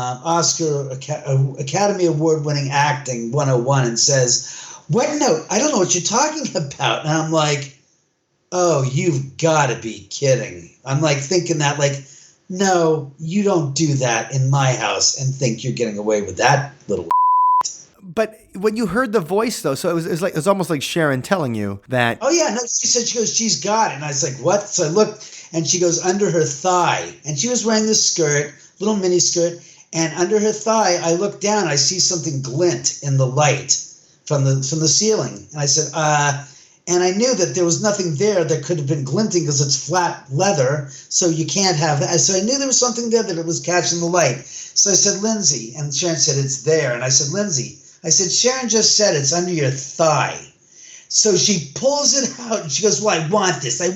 Academy Award-winning acting 101 and says, what note? I don't know what you're talking about. And I'm like, oh, you've got to be kidding. I'm like thinking that, like, no, you don't do that in my house and think you're getting away with that little. But when you heard the voice, though, so it was almost like Sharon telling you that. Oh, yeah. No, she goes, she's got it. And I was like, what? So I looked, and she goes, under her thigh. And she was wearing this skirt, little mini skirt. And under her thigh, I look down, I see something glint in the light from the ceiling. And I said, and I knew that there was nothing there that could have been glinting because it's flat leather, so you can't have that. So I knew there was something there that it was catching the light. So I said, Lindsay, and Sharon said, it's there. And I said, Lindsay, I said, Sharon just said it's under your thigh. So she pulls it out, and she goes, well, I want this. I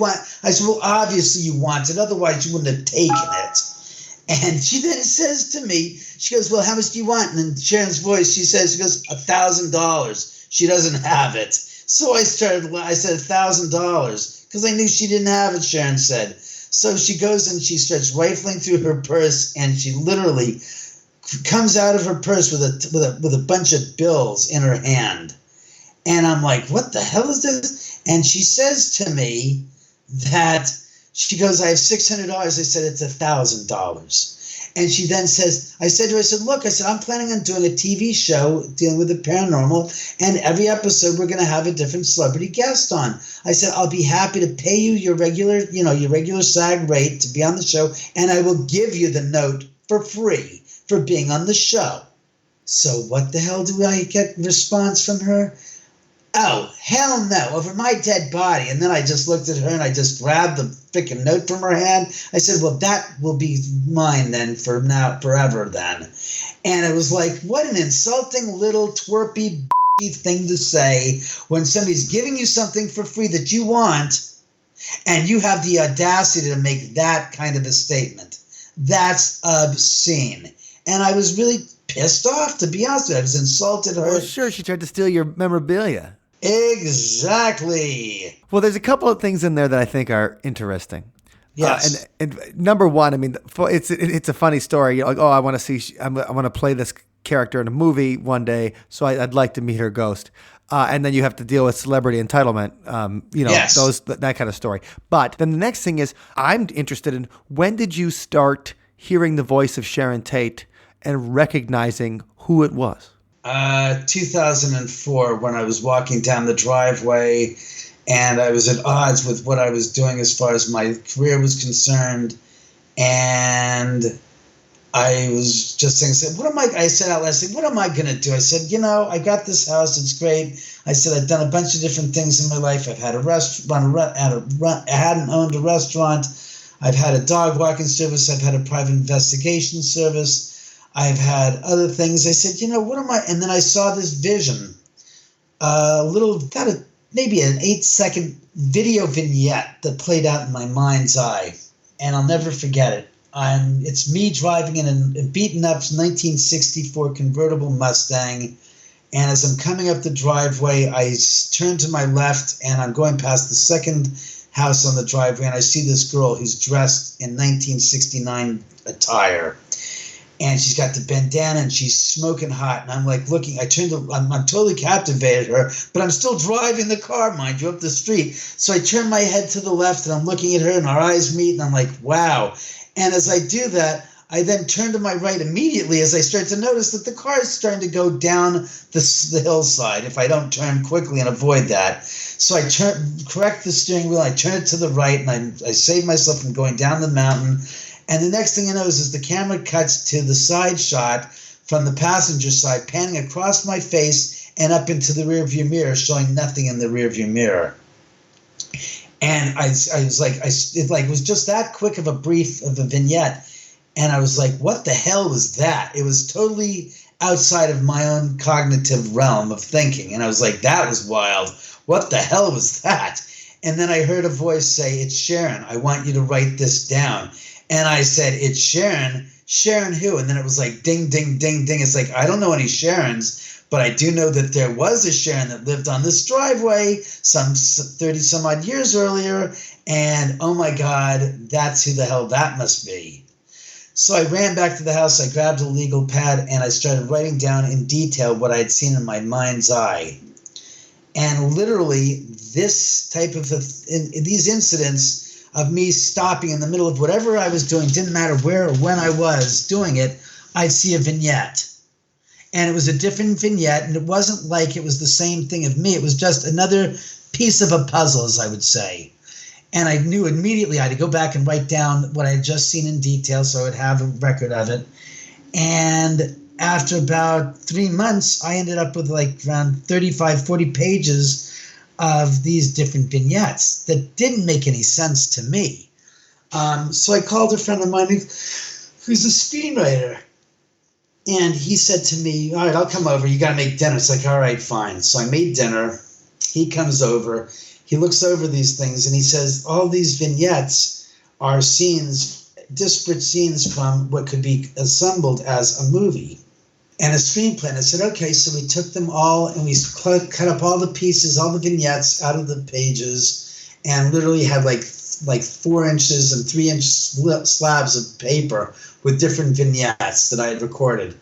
said, well, obviously you want it, otherwise you wouldn't have taken it. And she then says to me, she goes, well, how much do you want? And in Sharon's voice, she goes, $1,000. She doesn't have it. So I said $1,000 because I knew she didn't have it, Sharon said. So she goes and she starts rifling through her purse, and she literally comes out of her purse with a bunch of bills in her hand. And I'm like, what the hell is this? And she says to me that, she goes, I have $600. I said, it's $1,000. And she then says, I said to her, look, I'm planning on doing a TV show dealing with the paranormal, and every episode we're going to have a different celebrity guest on. I said, I'll be happy to pay you your regular SAG rate to be on the show, and I will give you the note for free for being on the show. So what the hell do I get response from her? Oh, hell no, over my dead body. And then I just looked at her and I just grabbed the freaking note from her hand. I said, well, that will be mine then for now, forever then. And it was like, what an insulting little twerpy thing to say when somebody's giving you something for free that you want, and you have the audacity to make that kind of a statement. That's obscene. And I was really pissed off, to be honest with you. I was insulted. Well, sure, she tried to steal your memorabilia. Exactly. Well, there's a couple of things in there that I think are interesting. Yes. And number one, I mean, it's a funny story. You're like, oh, I want to play this character in a movie one day, so I'd like to meet her ghost. And then you have to deal with celebrity entitlement, Yes. that kind of story. But then the next thing is, I'm interested in, when did you start hearing the voice of Sharon Tate and recognizing who it was? 2004, when I was walking down the driveway, and I was at odds with what I was doing as far as my career was concerned, and I was just saying, I said out loud, what am I going to do? I said, I got this house. It's great. I said, I've done a bunch of different things in my life. I've had I hadn't owned a restaurant. I've had a dog walking service. I've had a private investigation service. I've had other things. I said, what am I? And then I saw this vision, maybe an 8-second video vignette that played out in my mind's eye. And I'll never forget it. It's me driving in a beaten up 1964 convertible Mustang. And as I'm coming up the driveway, I turn to my left and I'm going past the second house on the driveway. And I see this girl who's dressed in 1969 attire. And she's got the bandana and she's smoking hot. And I'm like looking, I'm totally captivated her, but I'm still driving the car, mind you, up the street. So I turn my head to the left and I'm looking at her and our eyes meet and I'm like, wow. And as I do that, I then turn to my right immediately as I start to notice that the car is starting to go down the hillside if I don't turn quickly and avoid that. So I correct the steering wheel, I turn it to the right, and I save myself from going down the mountain. And the next thing I know is the camera cuts to the side shot from the passenger side, panning across my face and up into the rearview mirror, showing nothing in the rearview mirror. And it was just that quick of a vignette. And I was like, what the hell was that? It was totally outside of my own cognitive realm of thinking. And I was like, that was wild. What the hell was that? And then I heard a voice say, it's Sharon. I want you to write this down. And I said, it's Sharon. Sharon who? And then it was like, ding, ding, ding, ding. It's like, I don't know any Sharons, but I do know that there was a Sharon that lived on this driveway some 30 some odd years earlier. And oh my God, that's who the hell that must be. So I ran back to the house, I grabbed a legal pad, and I started writing down in detail what I had seen in my mind's eye. And literally, this type of these incidents of me stopping in the middle of whatever I was doing, didn't matter where or when I was doing it, I'd see a vignette. And it was a different vignette, and it wasn't like it was the same thing of me. It was just another piece of a puzzle, as I would say. And I knew immediately I had to go back and write down what I had just seen in detail so I would have a record of it. And after about 3 months, I ended up with like around 35, 40 pages of these different vignettes that didn't make any sense to me. So I called a friend of mine who's a screenwriter. And he said to me, all right, I'll come over. You got to make dinner. It's like, all right, fine. So I made dinner. He comes over. He looks over these things and he says, all these vignettes are scenes, disparate scenes from what could be assembled as a movie and a screenplay. And I said, okay, so we took them all and we cut up all the pieces, all the vignettes out of the pages and literally had like 4 inches and 3-inch slabs of paper with different vignettes that I had recorded.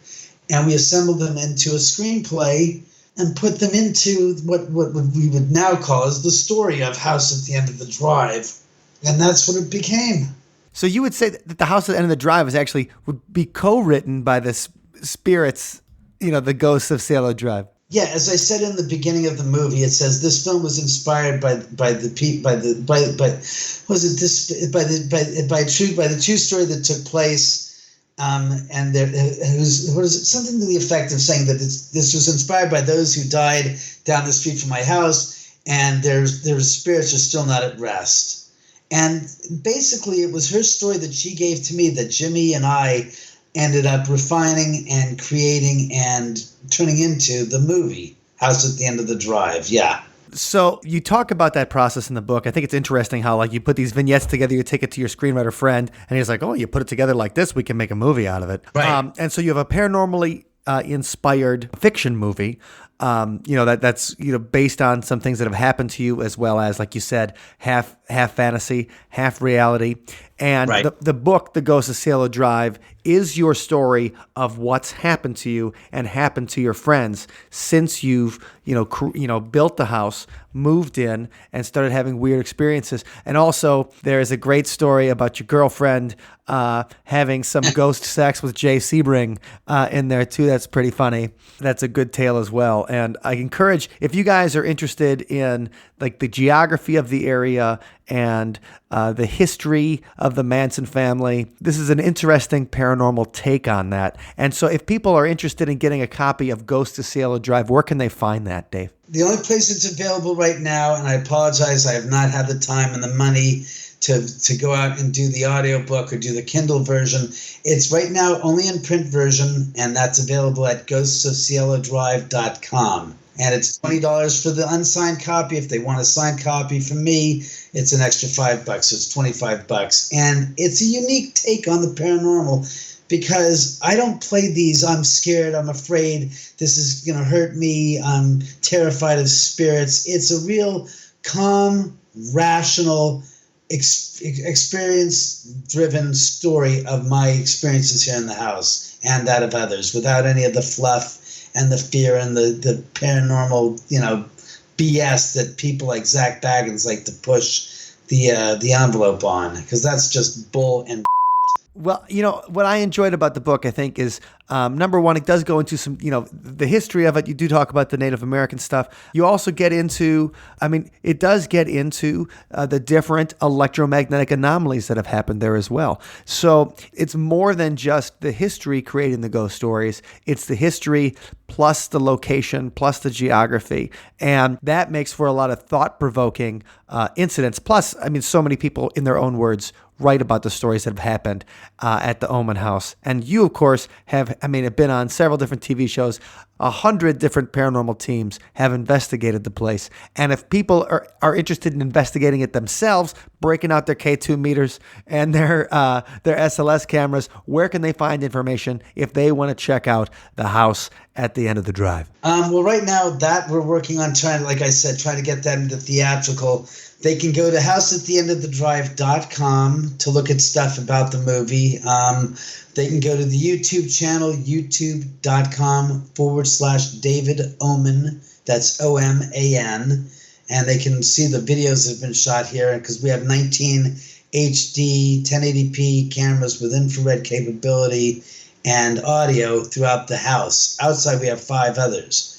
And we assembled them into a screenplay and put them into what we would now call as the story of House at the End of the Drive. And that's what it became. So you would say that the House at the End of the Drive would be co-written by the spirits, the ghosts of Cielo Drive. Yeah, as I said in the beginning of the movie, it says this film was inspired by the true story that took place. And there, something to the effect of saying that this was inspired by those who died down the street from my house, and their spirits are still not at rest. And basically, it was her story that she gave to me that Jimmy and I ended up refining and creating and turning into the movie House at the End of the Drive. Yeah. So you talk about that process in the book. I think it's interesting how like you put these vignettes together, you take it to your screenwriter friend, and he's like, "Oh, you put it together like this, we can make a movie out of it." Right. And so you have a paranormally inspired fiction movie. That's based on some things that have happened to you, as well as, like you said, half fantasy, half reality. And Right. the book, The Ghost of Cielo Drive, is your story of what's happened to you and happened to your friends since you've built the house, moved in, and started having weird experiences. And also, there is a great story about your girlfriend having some ghost sex with Jay Sebring in there too. That's pretty funny. That's a good tale as well. And I encourage, if you guys are interested in like the geography of the area and the history of the Manson family, this is an interesting paranormal take on that. And so if people are interested in getting a copy of Ghost of Cielo Drive, where can they find that, Dave? The only place it's available right now, and I apologize, I have not had the time and the money to go out and do the audiobook or do the Kindle version. It's right now only in print version, and that's available at ghostsofcielodrive.com. And it's $20 for the unsigned copy. If they want a signed copy from me, it's an extra $5, so it's $25. And it's a unique take on the paranormal because I don't play these, I'm scared, I'm afraid, this is going to hurt me, I'm terrified of spirits. It's a real calm, rational, experience-driven story of my experiences here in the house and that of others, without any of the fluff and the fear and the paranormal, BS that people like Zach Baggins like to push the envelope on, because that's just bull and. Well, what I enjoyed about the book, I think, is number one, it does go into some, the history of it. You do talk about the Native American stuff. You also get into, it does get into the different electromagnetic anomalies that have happened there as well. So it's more than just the history creating the ghost stories. It's the history plus the location plus the geography. And that makes for a lot of thought-provoking incidents. Plus, so many people, in their own words, write about the stories that have happened at the Oman house. And you, of course, have been on several different TV shows. 100 different paranormal teams have investigated the place. And if people are interested in investigating it themselves, breaking out their K2 meters and their SLS cameras, where can they find information if they want to check out the house at the end of the drive? Well, right now that we're working on trying to get that into theatrical. They can go to houseattheendofthedrive.com to look at stuff about the movie. They can go to the YouTube channel, youtube.com/David Oman. That's OMAN. And they can see the videos that have been shot here, because we have 19 HD 1080p cameras with infrared capability and audio throughout the house. Outside, we have 5 others.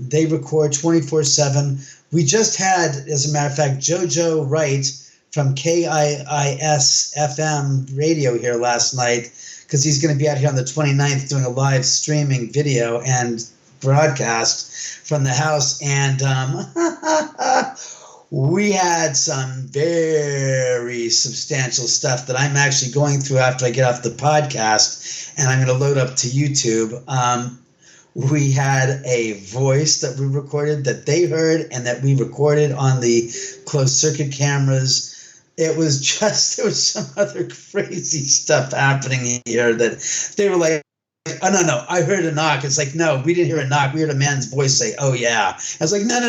They record 24/7. We just had, as a matter of fact, JoJo Wright from KIIS FM radio here last night, because he's going to be out here on the 29th doing a live streaming video and broadcast from the house. And we had some very substantial stuff that I'm actually going through after I get off the podcast, and I'm going to load up to YouTube. We had a voice that we recorded that they heard and that we recorded on the closed circuit cameras. There was some other crazy stuff happening here that they were like, oh, no, I heard a knock. It's like, no, we didn't hear a knock. We heard a man's voice say, oh, yeah. I was like, no.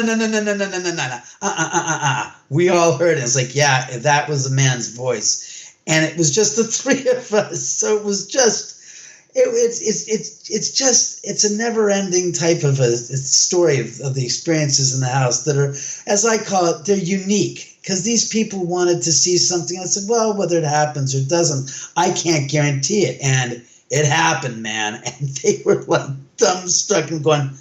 We all heard it. It's like, yeah, that was a man's voice. And it was just the 3 of us. So it was just... It's a never-ending type of a story of the experiences in the house that are, as I call it, they're unique, because these people wanted to see something. I said, well, whether it happens or doesn't, I can't guarantee it. And it happened, man. And they were like dumbstruck and going,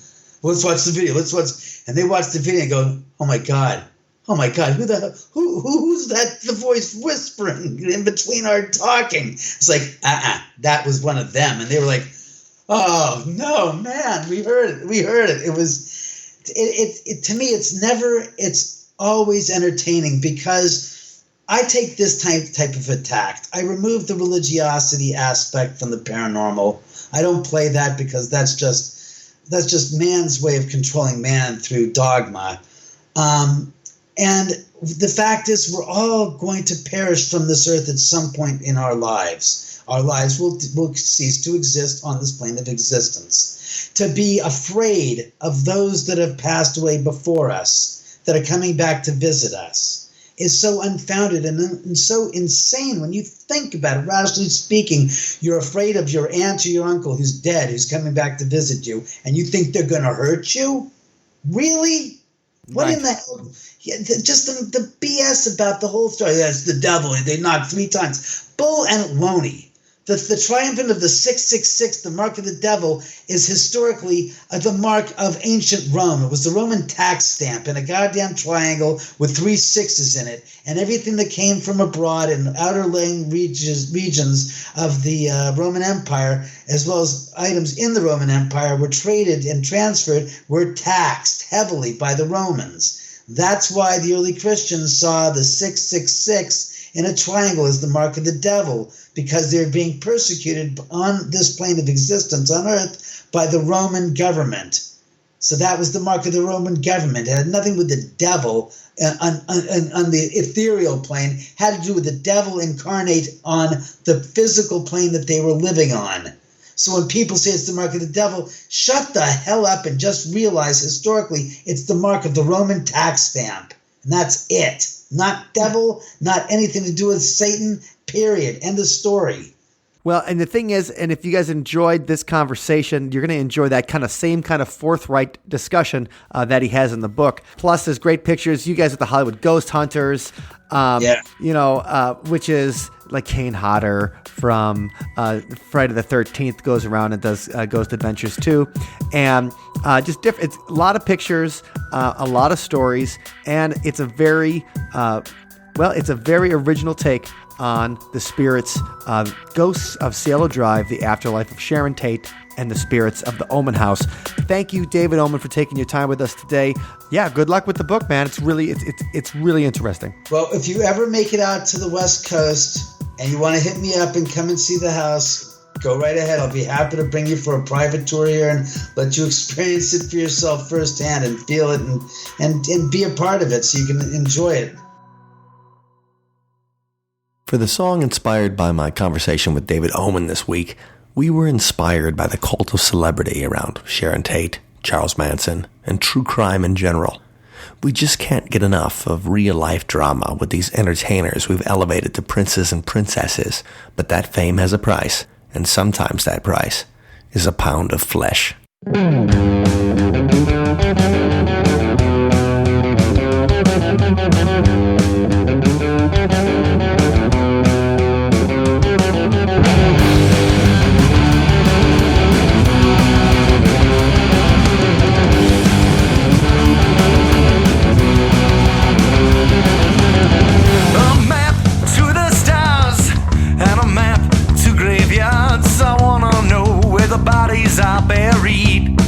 well, let's watch the video. And they watched the video and go, oh my God, who's that? The voice whispering in between our talking. It's like, that was one of them. And they were like, oh no, man, we heard it. It was, to me, it's always entertaining, because I take this type of attack. I remove the religiosity aspect from the paranormal. I don't play that because that's just man's way of controlling man through dogma. And the fact is, we're all going to perish from this earth at some point in our lives. Our lives will cease to exist on this plane of existence. To be afraid of those that have passed away before us, that are coming back to visit us, is so unfounded and so insane when you think about it. Rationally speaking, you're afraid of your aunt or your uncle who's dead, who's coming back to visit you, and you think they're going to hurt you? Really? What in the hell? Yeah, just the BS about the whole story. That's the devil. They knocked 3 times. Bull and loney. The triumphant of the 666, the mark of the devil, is historically the mark of ancient Rome. It was the Roman tax stamp in a goddamn triangle with 3 6s in it. And everything that came from abroad in outer laying regions of the Roman Empire, as well as items in the Roman Empire, were traded and transferred, were taxed heavily by the Romans. That's why the early Christians saw the 666 in a triangle as the mark of the devil, because they're being persecuted on this plane of existence on earth by the Roman government. So that was the mark of the Roman government. It had nothing with the devil on the ethereal plane. It had to do with the devil incarnate on the physical plane that they were living on. So when people say it's the mark of the devil, shut the hell up and just realize historically it's the mark of the Roman tax stamp. And that's it. Not devil, not anything to do with Satan, period. End of story. Well, and the thing is, and if you guys enjoyed this conversation, you're going to enjoy that same kind of forthright discussion that he has in the book. Plus, there's great pictures. You guys at the Hollywood Ghost Hunters, which is like Kane Hodder from Friday the 13th goes around and does Ghost Adventures too. And just different. It's a lot of pictures, a lot of stories, and it's a very original take on the spirits, ghosts of Cielo Drive, the afterlife of Sharon Tate, and the spirits of the Oman House. Thank you, David Oman, for taking your time with us today. Yeah, good luck with the book, man. It's really interesting. Well, if you ever make it out to the West Coast and you want to hit me up and come and see the house, go right ahead. I'll be happy to bring you for a private tour here and let you experience it for yourself firsthand and feel it and be a part of it so you can enjoy it. For the song inspired by my conversation with David Oman this week, we were inspired by the cult of celebrity around Sharon Tate, Charles Manson, and true crime in general. We just can't get enough of real-life drama with these entertainers we've elevated to princes and princesses, but that fame has a price, and sometimes that price is a pound of flesh. Are buried.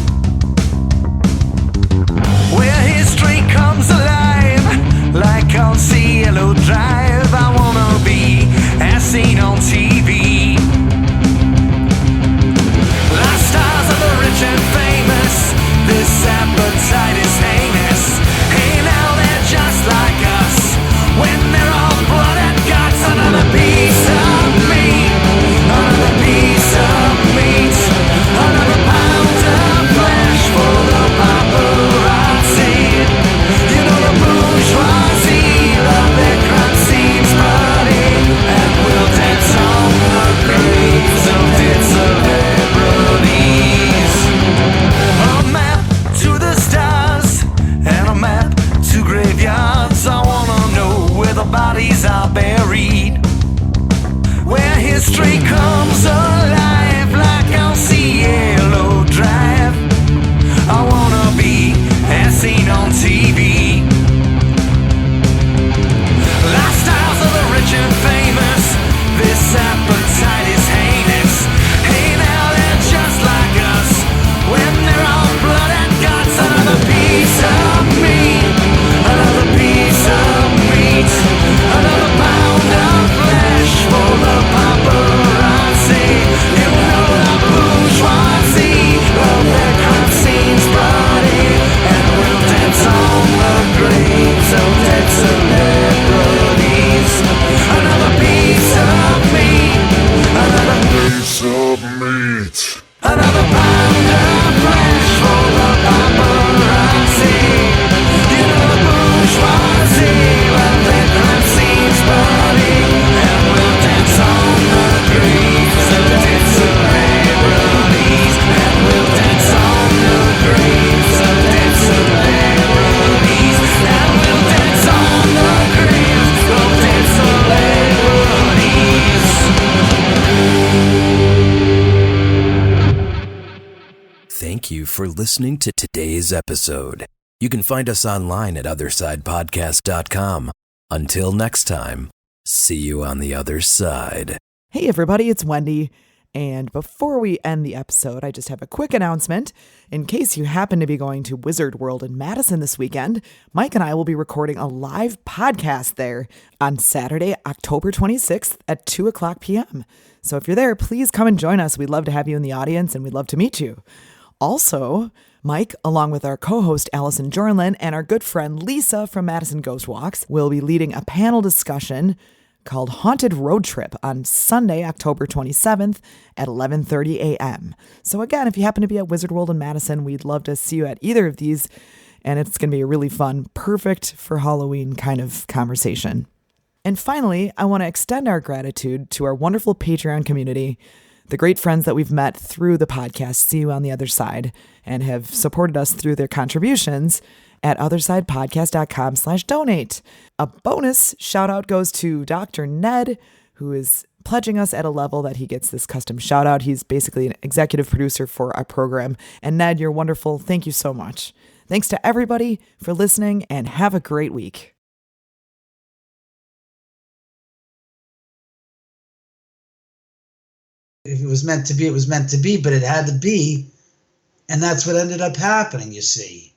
you for listening to today's episode. You can find us online at OthersidePodcast.com. Until next time, see you on the other side. Hey everybody, it's Wendy. And before we end the episode, I just have a quick announcement. In case you happen to be going to Wizard World in Madison this weekend, Mike and I will be recording a live podcast there on Saturday, October 26th at 2 o'clock p.m. So if you're there, please come and join us. We'd love to have you in the audience and we'd love to meet you. Also, Mike, along with our co-host Allison Jornlin and our good friend Lisa from Madison Ghost Walks, will be leading a panel discussion called Haunted Road Trip on Sunday, October 27th at 11:30 a.m. So again, if you happen to be at Wizard World in Madison, we'd love to see you at either of these, and it's going to be a really fun, perfect for Halloween kind of conversation. And finally, I want to extend our gratitude to our wonderful Patreon community, the great friends that we've met through the podcast See You on the Other Side, and have supported us through their contributions at OthersidePodcast.com/donate. A bonus shout out goes to Dr. Ned, who is pledging us at a level that he gets this custom shout out. He's basically an executive producer for our program. And Ned, you're wonderful. Thank you so much. Thanks to everybody for listening and have a great week. If it was meant to be, it was meant to be, but it had to be. And that's what ended up happening, you see.